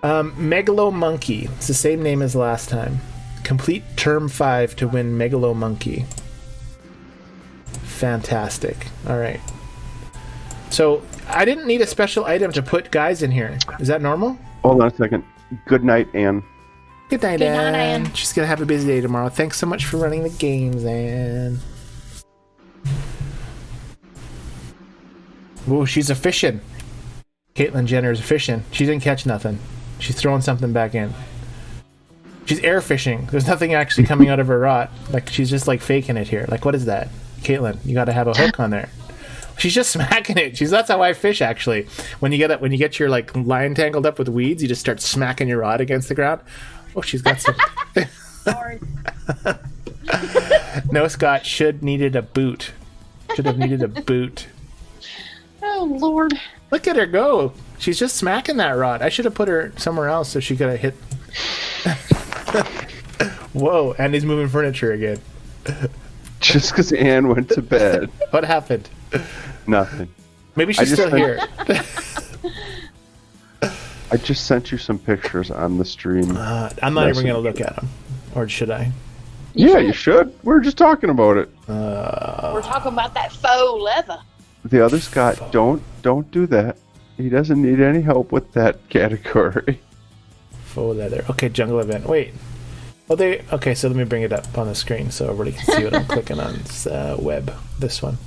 Megalo Monkey. It's the same name as last time. Complete Term 5 to win Megalo Monkey. Fantastic. Alright. So, I didn't need a special item to put guys in here. Is that normal? Hold on a second. Good night, Ann. Good night, Good night, Ann. Ann. She's gonna have a busy day tomorrow. Thanks so much for running the games, Ann. Whoa, she's a fishing. Caitlyn Jenner's fishing. She didn't catch nothing. She's throwing something back in. She's air fishing. There's nothing actually coming out of her rod. Like, she's just like faking it here. Like, what is that? Caitlyn, you gotta have a hook on there. She's just smacking it. That's how I fish, actually. When you get your like line tangled up with weeds, you just start smacking your rod against the ground. Oh, she's got some. Sorry. No, Scott should have needed a boot. Oh, Lord. Look at her go. She's just smacking that rod. I should have put her somewhere else so she could have hit. Whoa, and he's moving furniture again. Just because Ann went to bed. What happened? Nothing. Maybe she's still here. I just sent you some pictures on the stream. I'm not even going to look at them. Or should I? You should. We were just talking about it. We're talking about that faux leather. The other Scott, don't do that. He doesn't need any help with that category. Faux leather. Okay, jungle event. Wait. Okay, so let me bring it up on the screen so everybody can see what I'm clicking on. It's web. This one.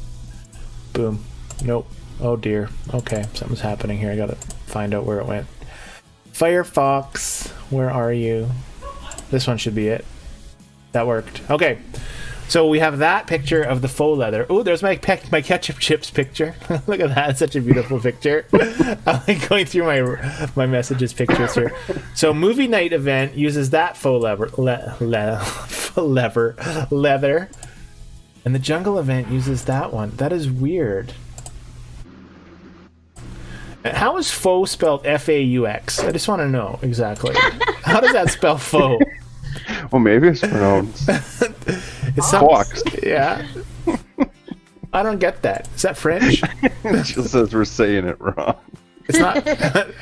Boom. Nope. Oh dear. Okay, something's happening here. I gotta find out where it went. Firefox, where are you? This one should be it. That worked. Okay. So we have that picture of the faux leather. Oh, there's my ketchup chips picture. Look at that. It's such a beautiful picture. I'm like going through my messages pictures here. So movie night event uses that faux leather. And the jungle event uses that one. That is weird. And how is faux spelled F-A-U-X? I just want to know exactly. How does that spell faux? Well, maybe it's pronounced fox. Yeah. I don't get that. Is that French? It just says we're saying it wrong. It's not.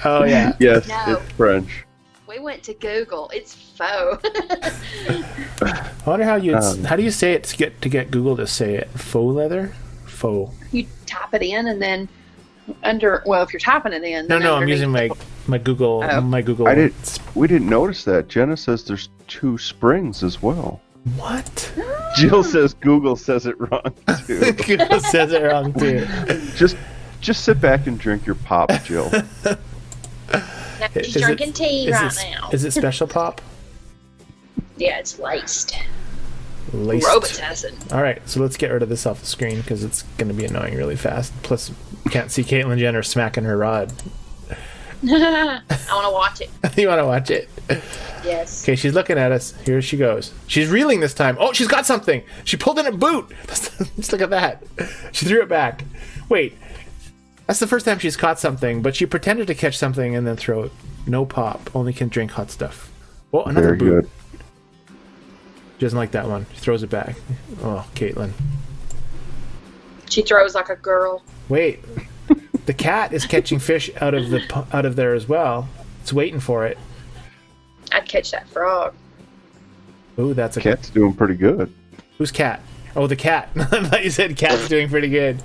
Oh, yeah. Yes, No. it's French. We went to Google. It's faux. I wonder how how do you say it to get Google to say it? Faux leather? Faux. You type it in and then if you're typing it in. No, then I'm underneath using my My Google. Oh. My Google. We didn't notice that. Jenna says there's 2 springs as well. What? Jill says Google says it wrong too. Google says it wrong too. Just sit back and drink your pop, Jill. Now she's drinking tea right now. Is it special pop? Yeah, it's laced. Laced. Robitussin. All right, so let's get rid of this off the screen because it's going to be annoying really fast. Plus, you can't see Caitlyn Jenner smacking her rod. I want to watch it. You want to watch it? Yes. Okay, she's looking at us. Here she goes. She's reeling this time. Oh, she's got something. She pulled in a boot. Just look at that. She threw it back. Wait. That's the first time she's caught something, but she pretended to catch something and then throw it. No pop. Only can drink hot stuff. Oh, another Very boot. good. She doesn't like that one. She throws it back. Oh, Caitlyn. She throws like a girl. Wait. The cat is catching fish out of there as well. It's waiting for it. I'd catch that frog. Ooh, that's a Cat's doing pretty good. Who's cat? Oh, the cat. I thought you said cat's doing pretty good.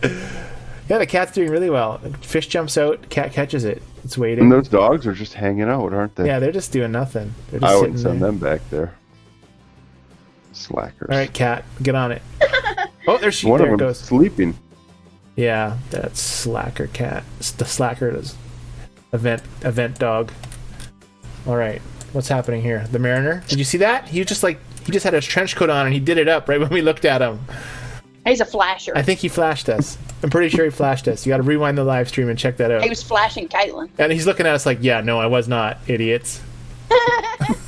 Yeah, the cat's doing really well. Fish jumps out, cat catches it. It's waiting. And those dogs are just hanging out, aren't they? Yeah, they're just doing nothing. They're just I wouldn't sitting send there. them back there. Slackers. All right, cat, get on it. Oh, there she One there of it them goes. sleeping. Yeah, that's slacker cat. It's the slacker is event dog. All right, what's happening here? The mariner. Did you see that? He just had his trench coat on and he did it up right when we looked at him. He's a flasher. I think he flashed us. I'm pretty sure he flashed us. You got to rewind the live stream and check that out. He was flashing Caitlyn. And he's looking at us like, yeah, no, I was not, idiots.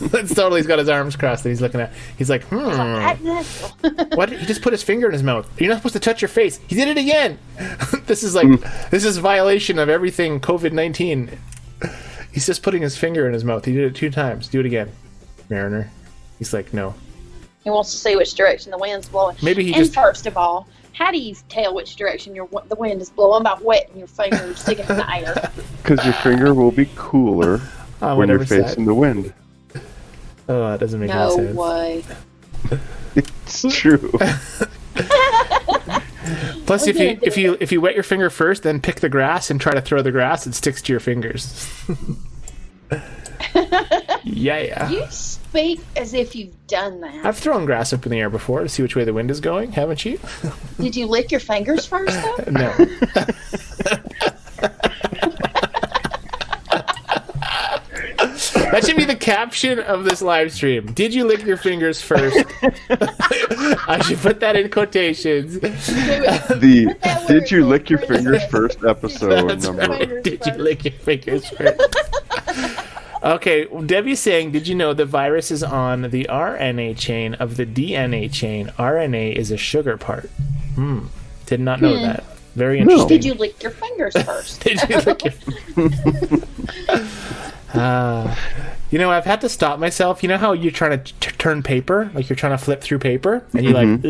That's totally, he's got his arms crossed and he's looking at, he's like, what? He just put his finger in his mouth. You're not supposed to touch your face. He did it again. This is violation of everything COVID-19. He's just putting his finger in his mouth. He did it 2 times. Do it again, Mariner. He's like, no. He wants to see which direction the wind's blowing. Maybe he and just... first of all, how do you tell which direction the wind is blowing by wetting your finger and sticking in the air? Because your finger will be cooler when you're facing the wind. Oh, that doesn't make any sense. No way. It's true. Plus, if you wet your finger first, then pick the grass and try to throw the grass, it sticks to your fingers. Yeah. You speak as if you've done that. I've thrown grass up in the air before to see which way the wind is going, haven't you? Did you lick your fingers first, though? No. That should be the caption of this live stream. Did you lick your fingers first? I should put that in quotations. Did you lick your fingers first episode That's number. right. Did you lick your fingers first? Okay, Debbie's saying, did you know the virus is on the RNA chain of the DNA chain? RNA is a sugar part. Did not know that. Very interesting. Did you lick your fingers first? Did you lick your... I've had to stop myself. You know how you're trying to turn paper? Like you're trying to flip through paper? And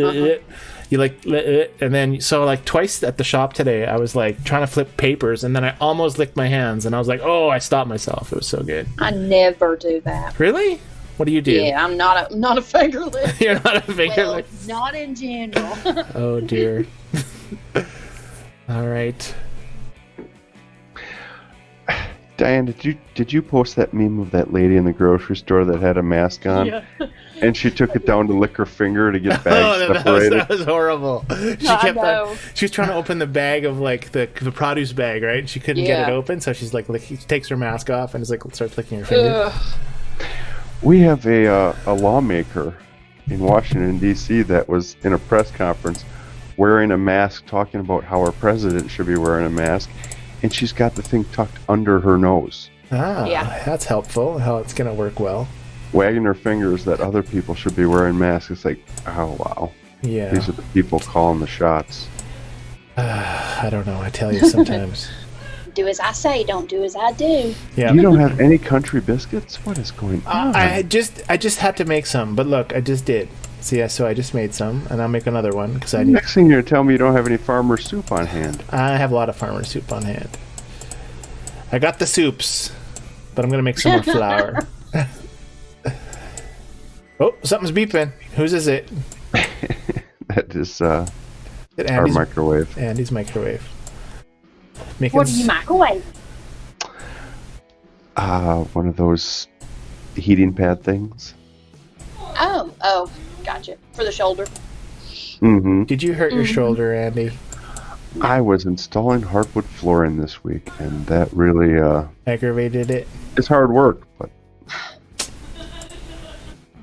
and then, so like twice at the shop today, I was like trying to flip papers and then I almost licked my hands and I was like, oh, I stopped myself. It was so good. I never do that. Really? What do you do? Yeah, I'm not a finger lick. You're not a finger lick? Not in general. Oh, dear. All right. Diane, did you post that meme of that lady in the grocery store that had a mask on? Yeah. And she took it down to lick her finger to get bags separated. That was horrible. She was trying to open the bag of like the produce bag, right? She couldn't get it open, so she's like, she takes her mask off and is like starts licking her finger. We have a lawmaker in Washington D.C. that was in a press conference wearing a mask, talking about how our president should be wearing a mask, and she's got the thing tucked under her nose. That's helpful. How it's gonna work well. Wagging her fingers that other people should be wearing masks. It's like, oh wow. Yeah. These are the people calling the shots. I don't know. I tell you sometimes. Do as I say, don't do as I do. Yeah. You don't have any country biscuits? What is going on? I just had to make some, but look, I just did. So I just made some, and I'll make another one because I need. Next thing you're gonna tell me, you don't have any farmer soup on hand. I have a lot of farmer soup on hand. I got the soups, but I'm gonna make some more flour. Oh, something's beeping. Whose is it? That is our Andy's microwave. Andy's microwave. What do you microwave? One of those heating pad things. Oh, gotcha. For the shoulder. Mm-hmm. Did you hurt your shoulder, Andy? I was installing hardwood flooring this week, and that really Aggravated it? it's hard work, but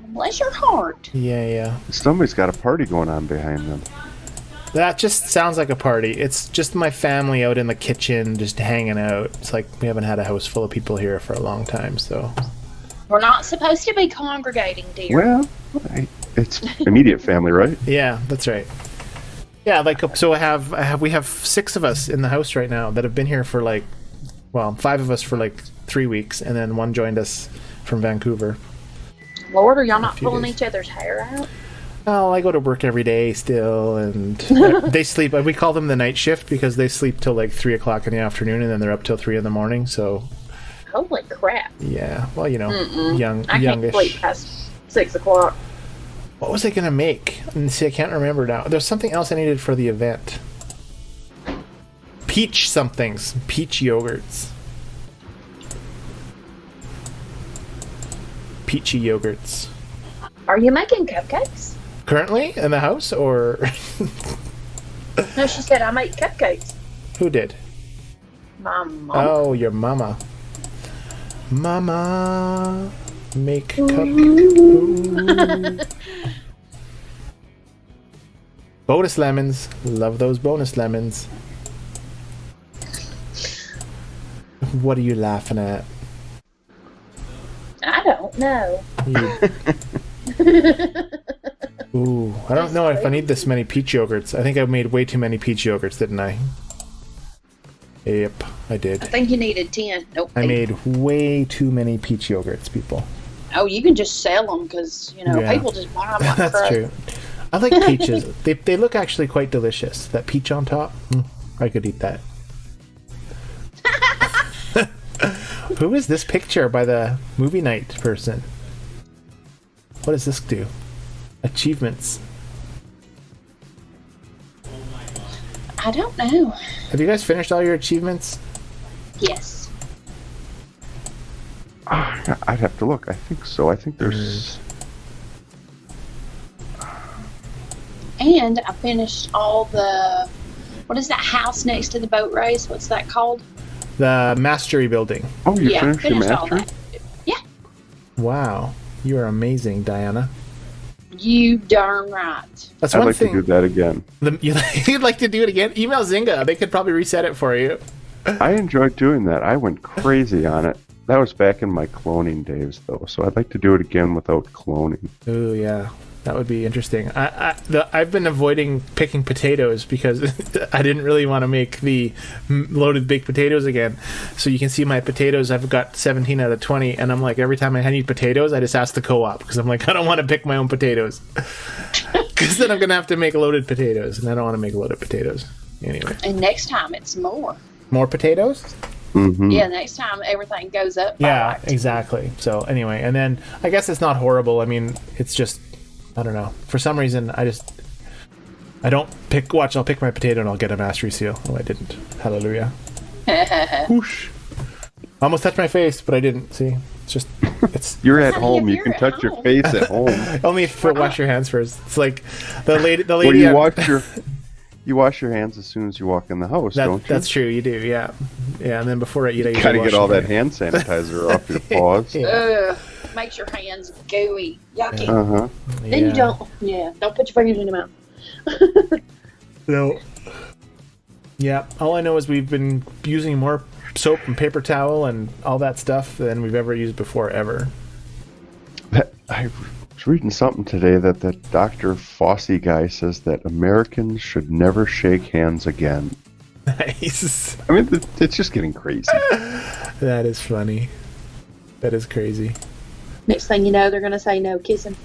Bless your heart. Yeah. somebody's got a party going on behind them. That just sounds like a party. It's just my family out in the kitchen just hanging out. It's like we haven't had a house full of people here for a long time, so... We're not supposed to be congregating, dear. Well, it's immediate family, right? Yeah, that's right. Yeah, like, so we have 6 of us in the house right now that have been here for 5 of us for 3 weeks, and then 1 joined us from Vancouver. Lord, are y'all not few pulling days. each other's hair out? Oh, I go to work every day still, and they sleep. We call them the night shift because they sleep till 3 o'clock in the afternoon, and then they're up till 3 in the morning. So, Holy crap. yeah. Well, I can't youngish. sleep past 6 o'clock. What was I gonna make? See, I can't remember now. There's something else I needed for the event. Peach somethings. Peach yogurts. Peachy yogurts. Are you making cupcakes? Currently in the house, or No, she said I make cupcakes. who did? My mom. Oh, your mama. Mama, make cupcakes. Bonus lemons. Love those bonus lemons. What are you laughing at? I don't know. Ooh, I don't know if I need this many peach yogurts. I think I made way too many peach yogurts, didn't I? Yep, I did. I think you needed 10. Nope. I 8. made way too many peach yogurts, people. Oh, you can just sell them because, Yeah. people just buy them like That's crazy. true. I like peaches. They look actually quite delicious. That peach on top, I could eat that. Who is this picture by the movie night person? What does this do? Achievements. I don't know. Have you guys finished all your achievements? Yes. I'd have to look. I think so. I think there's... And I finished all the... What is that house next to the boat race? What's that called? The mastery building. Oh, you finished your all mastery? that. Yeah. Wow, you are amazing, Diana. You darn right. That's I'd one like thing. to do that again. You'd like to do it again? Email Zynga. They could probably reset it for you. I enjoyed doing that. I went crazy on it. That was back in my cloning days, though, so I'd like to do it again without cloning. Ooh, yeah. That would be interesting. I've been avoiding picking potatoes because I didn't really want to make the loaded baked potatoes again. So you can see my potatoes, I've got 17 out of 20, and I'm like, every time I need potatoes, I just ask the co-op because I'm like, I don't want to pick my own potatoes. Because then I'm going to have to make loaded potatoes, and I don't want to make loaded potatoes. Anyway. And next time it's more. More potatoes? Mm-hmm. Yeah, next time everything goes up. Yeah, exactly. So anyway, and then I guess it's not horrible. I mean, it's just, I don't know. For some reason, I don't pick. Watch, I'll pick my potato and I'll get a mastery seal. Oh, I didn't. Hallelujah. Whoosh. Almost touched my face, but I didn't. See, it's You're at Honey, home. if You you're can at touch your home. face at home. only if you wash your hands first. It's like the lady. Well, you wash your hands as soon as you walk in the house, don't you? That's true. You do. Yeah. Yeah. And then before I eat, I usually Gotta wash get all my that hand sanitizer off your paws. Yeah. Makes your hands gooey. Yucky. Uh-huh. Then you don't put your fingers in your mouth. No. Yeah. All I know is we've been using more soap and paper towel and all that stuff than we've ever used before, ever. I was reading something today that Dr. Fossey guy says that Americans should never shake hands again. Nice. I mean, it's just getting crazy. That is funny. That is crazy. Next thing you know, they're gonna say no kissing.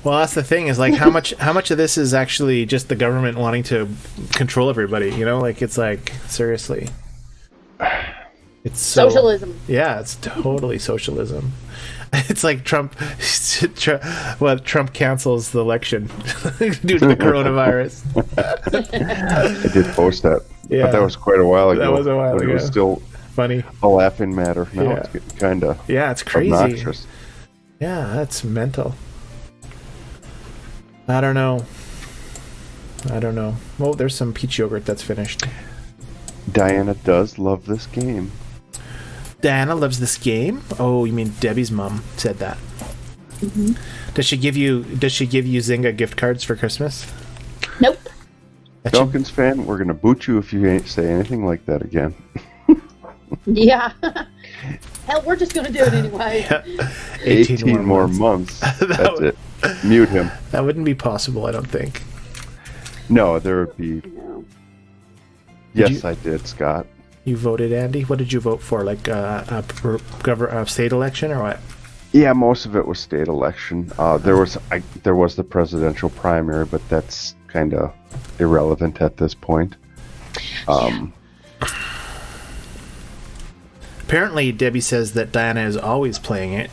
Well, that's the thing is like how much of this is actually just the government wanting to control everybody, you know? Like it's like seriously. It's so, Socialism. Yeah, it's totally socialism. It's like Trump cancels the election due to the coronavirus. I did post that. Yeah. But that was quite a while ago. That was a while when ago. It was still funny. a laughing matter. Now Yeah. it's getting kind of Yeah, it's crazy. obnoxious. Yeah, that's mental. I don't know. Well, there's some peach yogurt that's finished. Diana does love this game. Diana loves this game. Oh, you mean Debbie's mom said that? Mm-hmm. Does she give you Zynga gift cards for Christmas? Nope. That should- Falcons fan, we're gonna boot you if you ain't say anything like that again. Yeah. Hell, we're just going to do it anyway. 18 more months. That's it. Mute him. That wouldn't be possible, I don't think. No, there would be. No. Yes, you- I did, Scott. You voted, Andy? What did you vote for? Like a state election or what? Yeah, most of it was state election. There was the presidential primary, but that's kind of irrelevant at this point. Apparently, Debbie says that Diana is always playing it.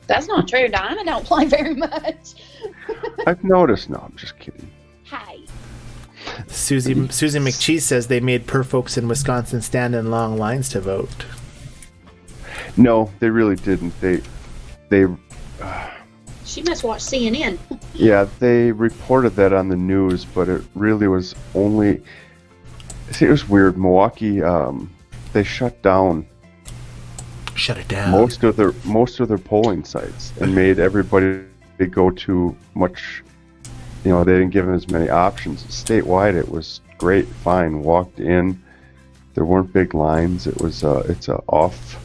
That's not true. Diana don't play very much. I've noticed. No, I'm just kidding. Hey. Susie McCheese says they made poor folks in Wisconsin stand in long lines to vote. No, they really didn't. They She must watch CNN. Yeah, they reported that on the news, but it really was only. See, it was weird. Milwaukee, they shut down Shut it down. most of their polling sites and made everybody go to much. They didn't give them as many options. Statewide, it was great, fine. Walked in, there weren't big lines. It was it's a off.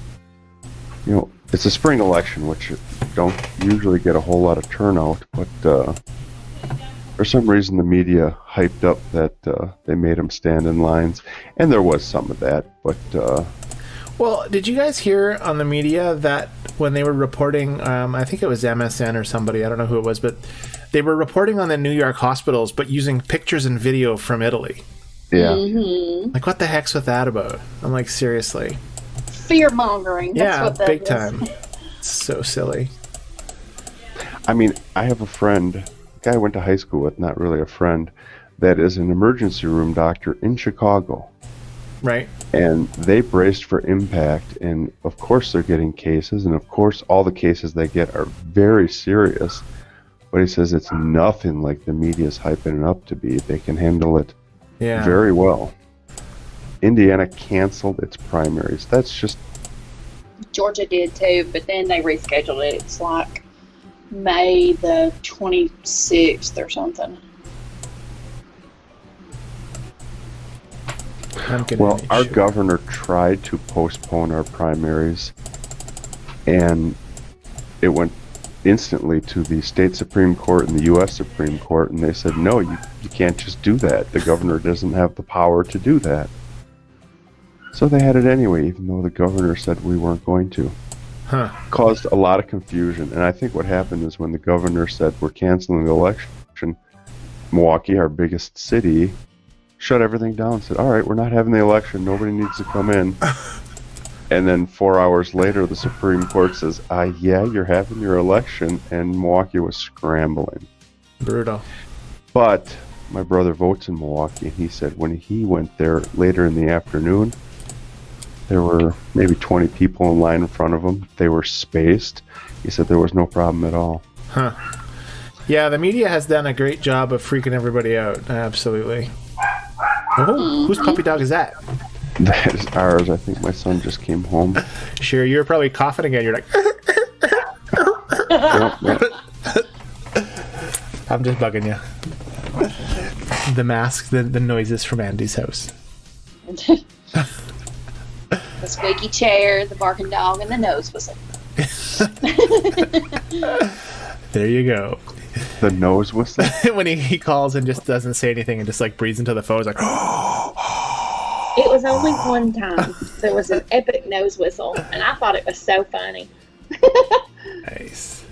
It's a spring election, which don't usually get a whole lot of turnout, but for some reason the media hyped up that they made them stand in lines, and there was some of that, but Well, did you guys hear on the media that when they were reporting, I think it was MSN or somebody, I don't know who it was, but they were reporting on the New York hospitals, but using pictures and video from Italy. yeah. Mm-hmm. Like, what the heck's with that about? I'm like, seriously. Fear mongering. That's Yeah, what that big is. time. It's so silly. I mean, I have a friend, a guy I went to high school with, not really a friend, that is an emergency room doctor in Chicago. Right? And they braced for impact, and of course they're getting cases, and of course all the cases they get are very serious. But he says it's nothing like the media's hyping it up to be. They can handle it Yeah. very well. Indiana canceled its primaries. That's just Georgia did too, but then they rescheduled it. It's like May the 26th or something. I'm gonna well. make Our sure. governor tried to postpone our primaries, and it went instantly to the state Supreme Court and the U.S. Supreme Court, and they said, no, you can't just do that. The governor doesn't have the power to do that. So they had it anyway, even though the governor said we weren't going to. Huh. Caused a lot of confusion, and I think what happened is when the governor said we're canceling the election, Milwaukee, our biggest city, shut everything down and said, all right, we're not having the election, nobody needs to come in. And then 4 hours later, the Supreme Court says, yeah, you're having your election, and Milwaukee was scrambling. Brutal. But my brother votes in Milwaukee, and he said when he went there later in the afternoon, there were maybe 20 people in line in front of him. They were spaced. He said there was no problem at all. Huh. Yeah, the media has done a great job of freaking everybody out. Absolutely. Oh, whose puppy dog is that? That is ours. I think my son just came home. Sure, you were probably coughing again. You're like, Yep. I'm just bugging you. The mask, the noises from Andy's house. The squeaky chair, the barking dog, and the nose whistle. There you go. The nose whistle. When he calls and just doesn't say anything and just like breathes into the phone, it's like, It was only one time. There was an epic nose whistle, and I thought it was so funny. nice.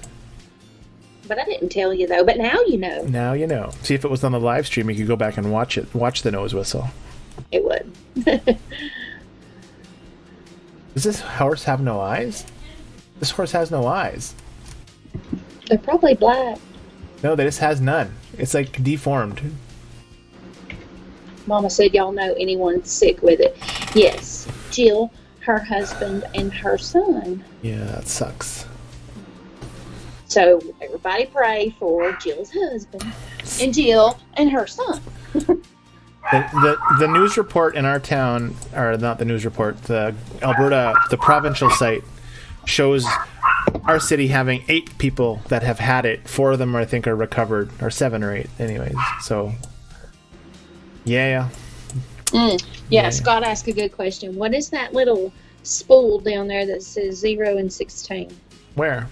But I didn't tell you, though. But now you know. Now you know. See, if it was on the live stream, you could go back and watch the nose whistle. It would. Does this horse have no eyes? This horse has no eyes. They're probably black. No, that just has none. It's like deformed. Mama said y'all know anyone sick with it. Yes. Jill, her husband and her son. Yeah, that sucks. So everybody pray for Jill's husband and Jill and her son. The news report in our town, or not the news report, the Alberta, the provincial site, shows our city having 8 people that have had it. 4 of them, I think, are recovered, or 7 or 8, anyways. So, yeah. Yeah, Scott asked a good question. What is that little spool down there that says 0 and 16 Where?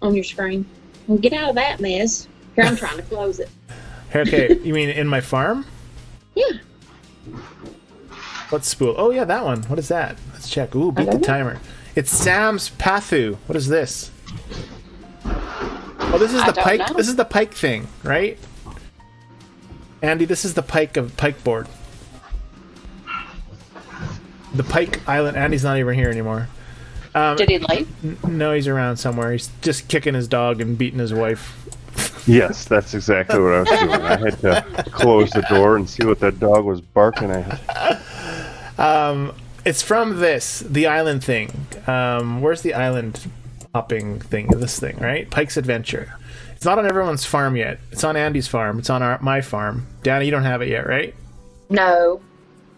on your screen? Well, get out of that mess. Here, I'm trying to close it. Okay, you mean in my farm? Yeah. What spool? Oh yeah, that one. What is that? Let's check. Ooh, beat the timer. It's Sam's Pathu. What is this? Oh, this is the pike. know. This is the pike thing, right? Andy, this is the pike board. The Pike Island. Andy's not even here anymore. Did he leave? No, he's around somewhere. He's just kicking his dog and beating his wife. Yes, that's exactly what I was doing. I had to close the door and see what that dog was barking at. It's from the island thing. Where's the island hopping thing? This thing, right? Pike's Adventure. It's not on everyone's farm yet. It's on Andy's farm. It's on my farm. Danny, you don't have it yet, right? No.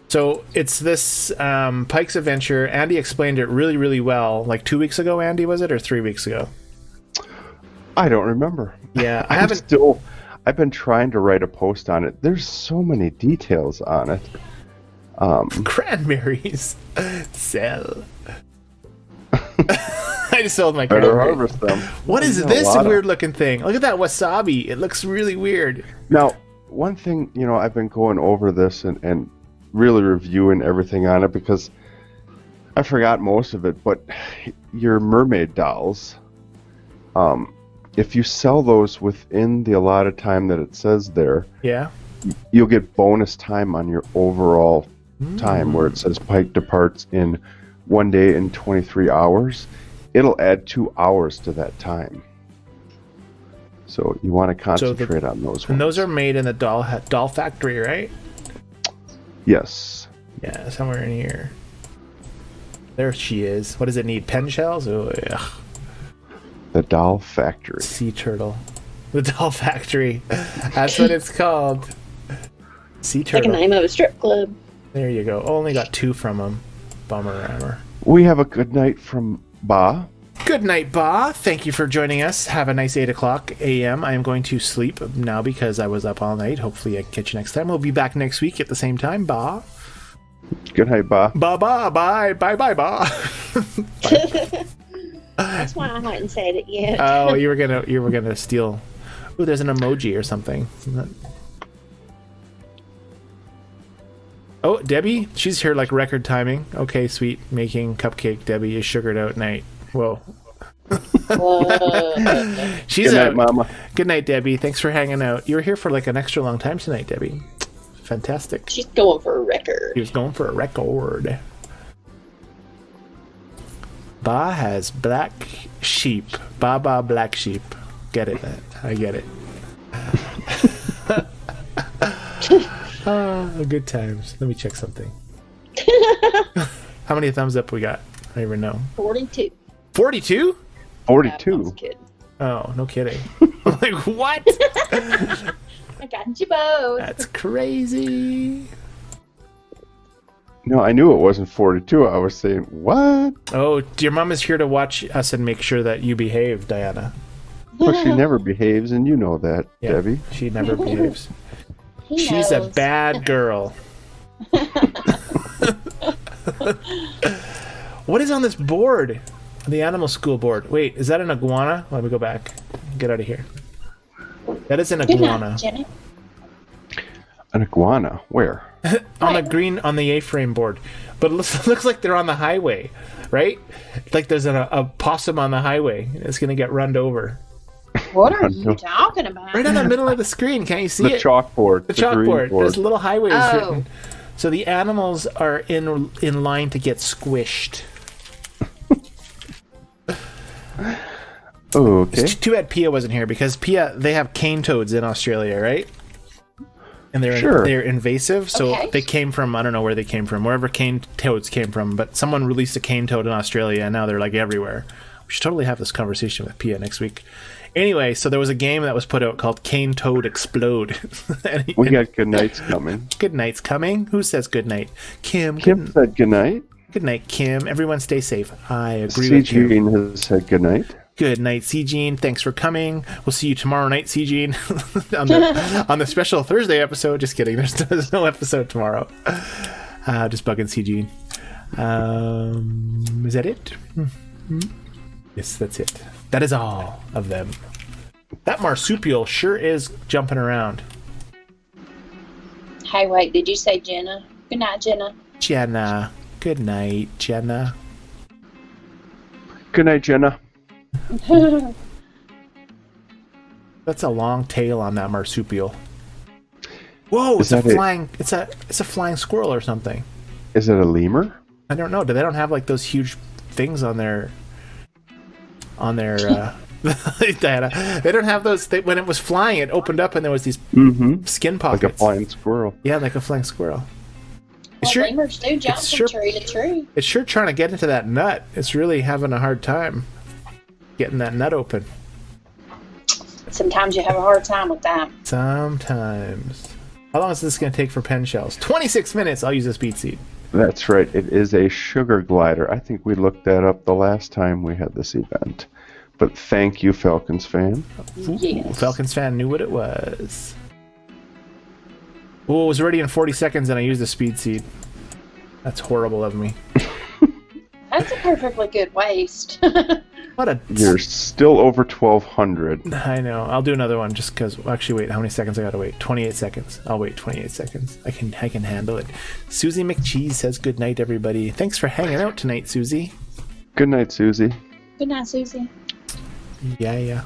So it's this Pike's Adventure. Andy explained it really, really well. Like 2 weeks ago, Andy, was it? Or 3 weeks ago? I don't remember. Yeah, I've been trying to write a post on it. There's so many details on it. Cranberries. Sell. I just sold my Better cranberries. harvest them. What is Yeah, this a lot weird looking thing? Look at that wasabi. It looks really weird. Now, one thing, I've been going over this and really reviewing everything on it because I forgot most of it, but your mermaid dolls, if you sell those within the allotted time that it says there, Yeah. you'll get bonus time on your overall time where it says Pike departs in 1 day and 23 hours. It'll add 2 hours to that time. So you want to concentrate on those ones. And those are made in the doll factory, right? Yes. Yeah, somewhere in here. There she is. What does it need? Pen shells? Oh, yeah. The doll factory. Sea turtle. The doll factory. That's what it's called. Sea Like turtle. the name of a strip club. There you go. Only got 2 from them. Bummer rammer. We have a good night from Ba. Good night, Ba. Thank you for joining us. Have a nice 8 o'clock a.m. I am going to sleep now because I was up all night. Hopefully I can catch you next time. We'll be back next week at the same time. Ba. Good night, Ba. Ba, ba, bye. Bye, bye, ba. That's why I hadn't said it yet. Oh, you were gonna steal. Ooh, there's an emoji or something. Oh, Debbie, she's here like record timing. Okay, sweet, making cupcake. Debbie is sugared out night. Whoa. She's Good night, out. Mama. Good night, Debbie. Thanks for hanging out. You were here for like an extra long time tonight, Debbie. Fantastic. She's going for a record. He was going for a record. Ba has black sheep. Ba black sheep. Get it? I get it. Good times. Let me check something. How many thumbs up we got? I don't even know. 42. 42? 42. I was kidding. Oh, no kidding. I'm like, what? I got you both. That's crazy. No, I knew it wasn't 42. I was saying, what? Oh, your mom is here to watch us and make sure that you behave, Diana. Well, she never behaves, and you know that, Yeah, Debbie. she never behaves. He She's a knows. bad girl. What is on this board? The animal school board. Wait, is that an iguana? Let me go back. Get out of here. That is an Good iguana. night, Jenny. An iguana? Where? On the green, on the A-frame board. But it looks like they're on the highway, right? Like there's a possum on the highway. It's going to get run over. What are you talking about? Right in the middle of the screen. Can't you see The it? chalkboard. The green chalkboard. board. There's little highways Oh. written. So the animals are in line to get squished. Oh, okay. It's too bad Pia wasn't here because Pia, they have cane toads in Australia, right? And they're Sure. they're invasive, so Okay. they came from, I don't know where they came from, wherever cane toads came from, but someone released a cane toad in Australia, and now they're like everywhere. We should totally have this conversation with Pia next week. Anyway, so there was a game that was put out called Cane Toad Explode. We got good nights coming. Good night's coming. Who says good night? Kim. Kim said good night. Good night, Kim. Everyone stay safe. I agree with you. Jean has said good night. Good night, C. Jean. Thanks for coming. We'll see you tomorrow night, C. Jean, on the special Thursday episode. Just kidding. There's no episode tomorrow. Just bugging C. Jean. Is that it? Yes, that's it. That is all of them. That marsupial sure is jumping around. Hey, wait, did you say Jenna? Good night, Jenna. Jenna. Good night, Jenna. Good night, Jenna. That's a long tail on that marsupial. Whoa, Is it's a that flying. It's a flying squirrel or something. Is it a lemur? I don't know. They don't have like those huge things on their Diana. They don't have those. When it was flying, it opened up and there was these skin pockets. Like a flying squirrel. Yeah, like a flying squirrel. Well, lemurs do jump it's from sure- tree to tree. It's sure trying to get into that nut. It's really having a hard time getting that nut open. Sometimes you have a hard time with that. Sometimes. How long is this going to take for pen shells? 26 minutes. I'll use a speed seed. That's right. It is a sugar glider. I think we looked that up the last time we had this event. But thank you, Falcons fan. Yes. Falcons fan knew what it was. Oh, it was ready in 40 seconds and I used a speed seed. That's horrible of me. That's a perfectly good waste. What a... You're still over 1,200. I know. I'll do another one just because... Actually, wait. How many seconds I gotta wait? 28 seconds. I'll wait 28 seconds. I can handle it. Susie McCheese says good night, everybody. Thanks for hanging out tonight, Susie. Good night, Susie. Good night, Susie. Yeah.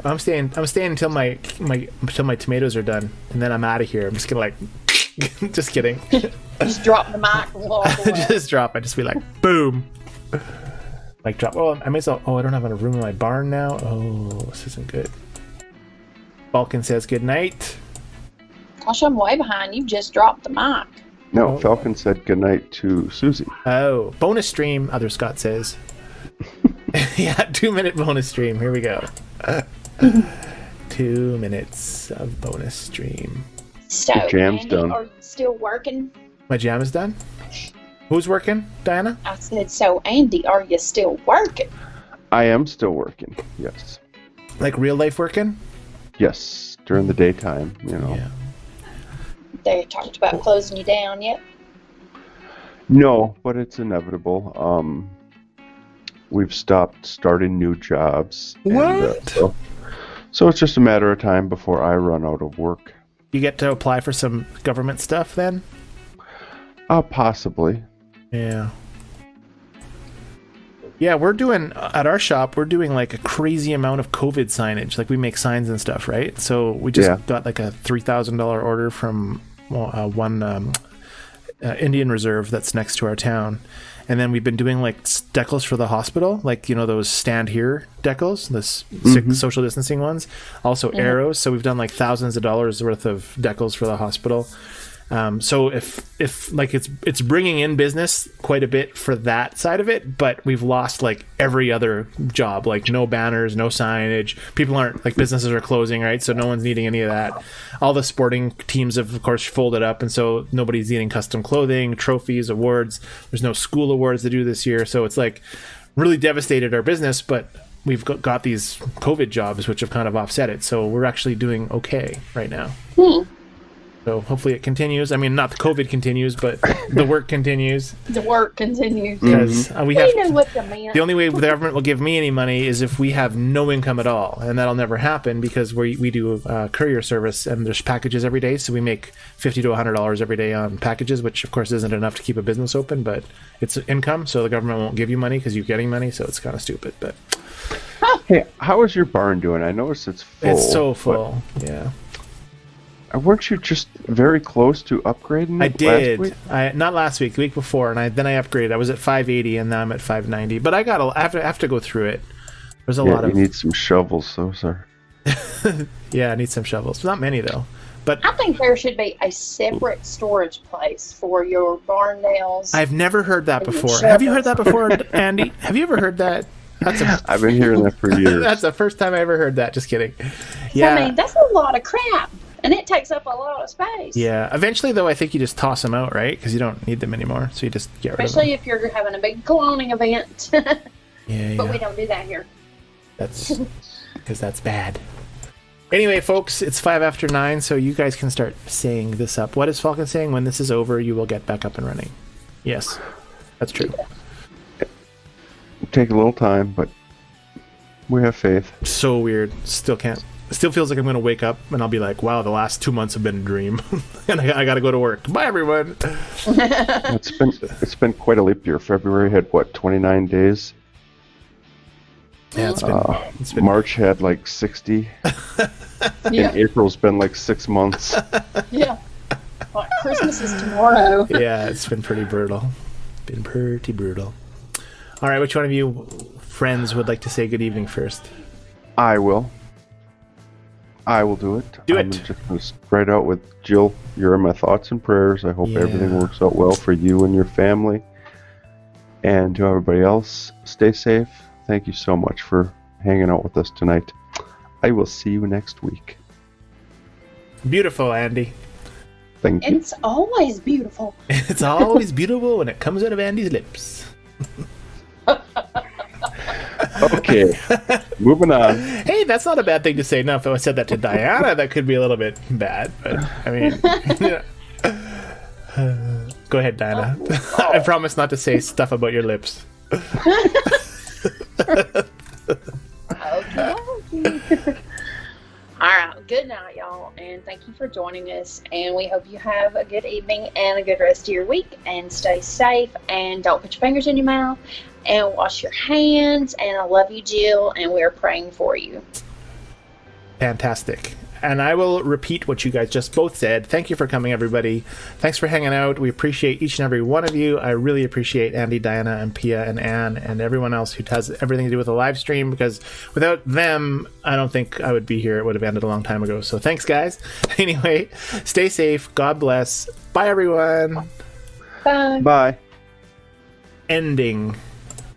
I'm staying until my tomatoes are done, and then I'm out of here. I'm just gonna like... just kidding. Just drop the mic and walk away. Just drop it. Just be like, boom. Like drop. Oh, I may as well. Oh, I don't have a room in my barn now. Oh, this isn't good. Balkan says good night. Gosh, I'm way behind. You've just dropped the mic. No, Oh. Falcon said good night to Susie. Oh, bonus stream. Other Scott says. Yeah, 2-minute bonus stream. Here we go. 2 minutes of bonus stream. So, The jam's Andy, done. are you still working? My jam is done. Who's working, Diana? I said, so Andy, are you still working? I am still working. Yes. Like real life working? Yes. During the daytime, you know. Yeah. They talked about closing you down yet? No, but it's inevitable. We've stopped starting new jobs. What? So it's just a matter of time before I run out of work. You get to apply for some government stuff then? Possibly. Yeah. Yeah, we're doing, at our shop, we're doing like a crazy amount of COVID signage. Like we make signs and stuff, right? So we just got like a $3,000 order from one Indian reserve that's next to our town. And then we've been doing like decals for the hospital, like, you know, those stand here decals, the social distancing ones. Also arrows. So we've done like thousands of dollars worth of decals for the hospital. So if like it's bringing in business quite a bit for that side of it, but we've lost like every other job, like no banners, no signage. People aren't, like, businesses are closing, right? So no one's needing any of that. All the sporting teams have, of course, folded up, and so nobody's needing custom clothing, trophies, awards. There's no school awards to do this year, so it's like really devastated our business. But we've got these COVID jobs which have kind of offset it, so we're actually doing okay right now. So hopefully it continues. I mean, not the COVID continues, but the work continues. The work continues. Because we have... know what the man. The only way the government will give me any money is if we have no income at all, and that'll never happen because we do courier service, and there's packages every day, so we make $50 to $100 every day on packages, which of course isn't enough to keep a business open, but it's income, so the government won't give you money because you're getting money, so it's kind of stupid. But Hey, how is your barn doing? I noticed it's full. it's so full. Yeah, Weren't you just very close to upgrading I it did. last week? Not last week, the week before, and then I upgraded. I was at 580, and now I'm at 590. But I have to go through it. There's a lot You of... need some shovels, those are. Yeah, I need some shovels. Not many though. But I think there should be a separate storage place for your barn nails. I've never heard that And before. shovels. Have you heard that before, Andy? Have you ever heard that? I've been hearing that for years. That's the first time I ever heard that. Just kidding. Yeah. I mean, that's a lot of crap, and it takes up a lot of space. Yeah. Eventually, though, I think you just toss them out, right? Because you don't need them anymore. So you just get rid of them. Especially if you're having a big cloning event. Yeah. But we don't do that here. That's because that's bad. Anyway, folks, it's 9:05, so you guys can start saying this up. What is Falcon saying? When this is over, you will get back up and running. Yes, that's true. Take a little time, but we have faith. So weird. Still can't. Still feels like I'm going to wake up and I'll be like, wow, the last 2 months have been a dream. And I got to go to work. Bye, everyone. It's been quite a leap year. February had, 29 days? Yeah, it's been March had like 60. Yeah. And April's been like 6 months. Yeah. Well, Christmas is tomorrow. Yeah, it's been pretty brutal. Been pretty brutal. All right, which one of you friends would like to say good evening first? I will do it. Do I'm it. just going to spread out with Jill. You're in my thoughts and prayers. I hope Yeah. everything works out well for you and your family. And to everybody else, stay safe. Thank you so much for hanging out with us tonight. I will see you next week. Beautiful, Andy. Thank you. It's always beautiful. It's always beautiful when it comes out of Andy's lips. Okay, moving on. Hey, that's not a bad thing to say. Now, if I said that to Diana, that could be a little bit bad. But, I mean... Go ahead, Diana. I promise not to say stuff about your lips. Okay. All right. Good night, y'all, and thank you for joining us. And we hope you have a good evening and a good rest of your week. And stay safe. And don't put your fingers in your mouth. And wash your hands. And I love you, Jill. And we are praying for you. Fantastic. And I will repeat what you guys just both said. Thank you for coming, everybody. Thanks for hanging out. We appreciate each and every one of you. I really appreciate Andy, Diana, and Pia, and Anne, and everyone else who has everything to do with the live stream, because without them, I don't think I would be here. It would have ended a long time ago. So thanks, guys. Anyway, stay safe. God bless. Bye, everyone. Bye. Bye. Ending.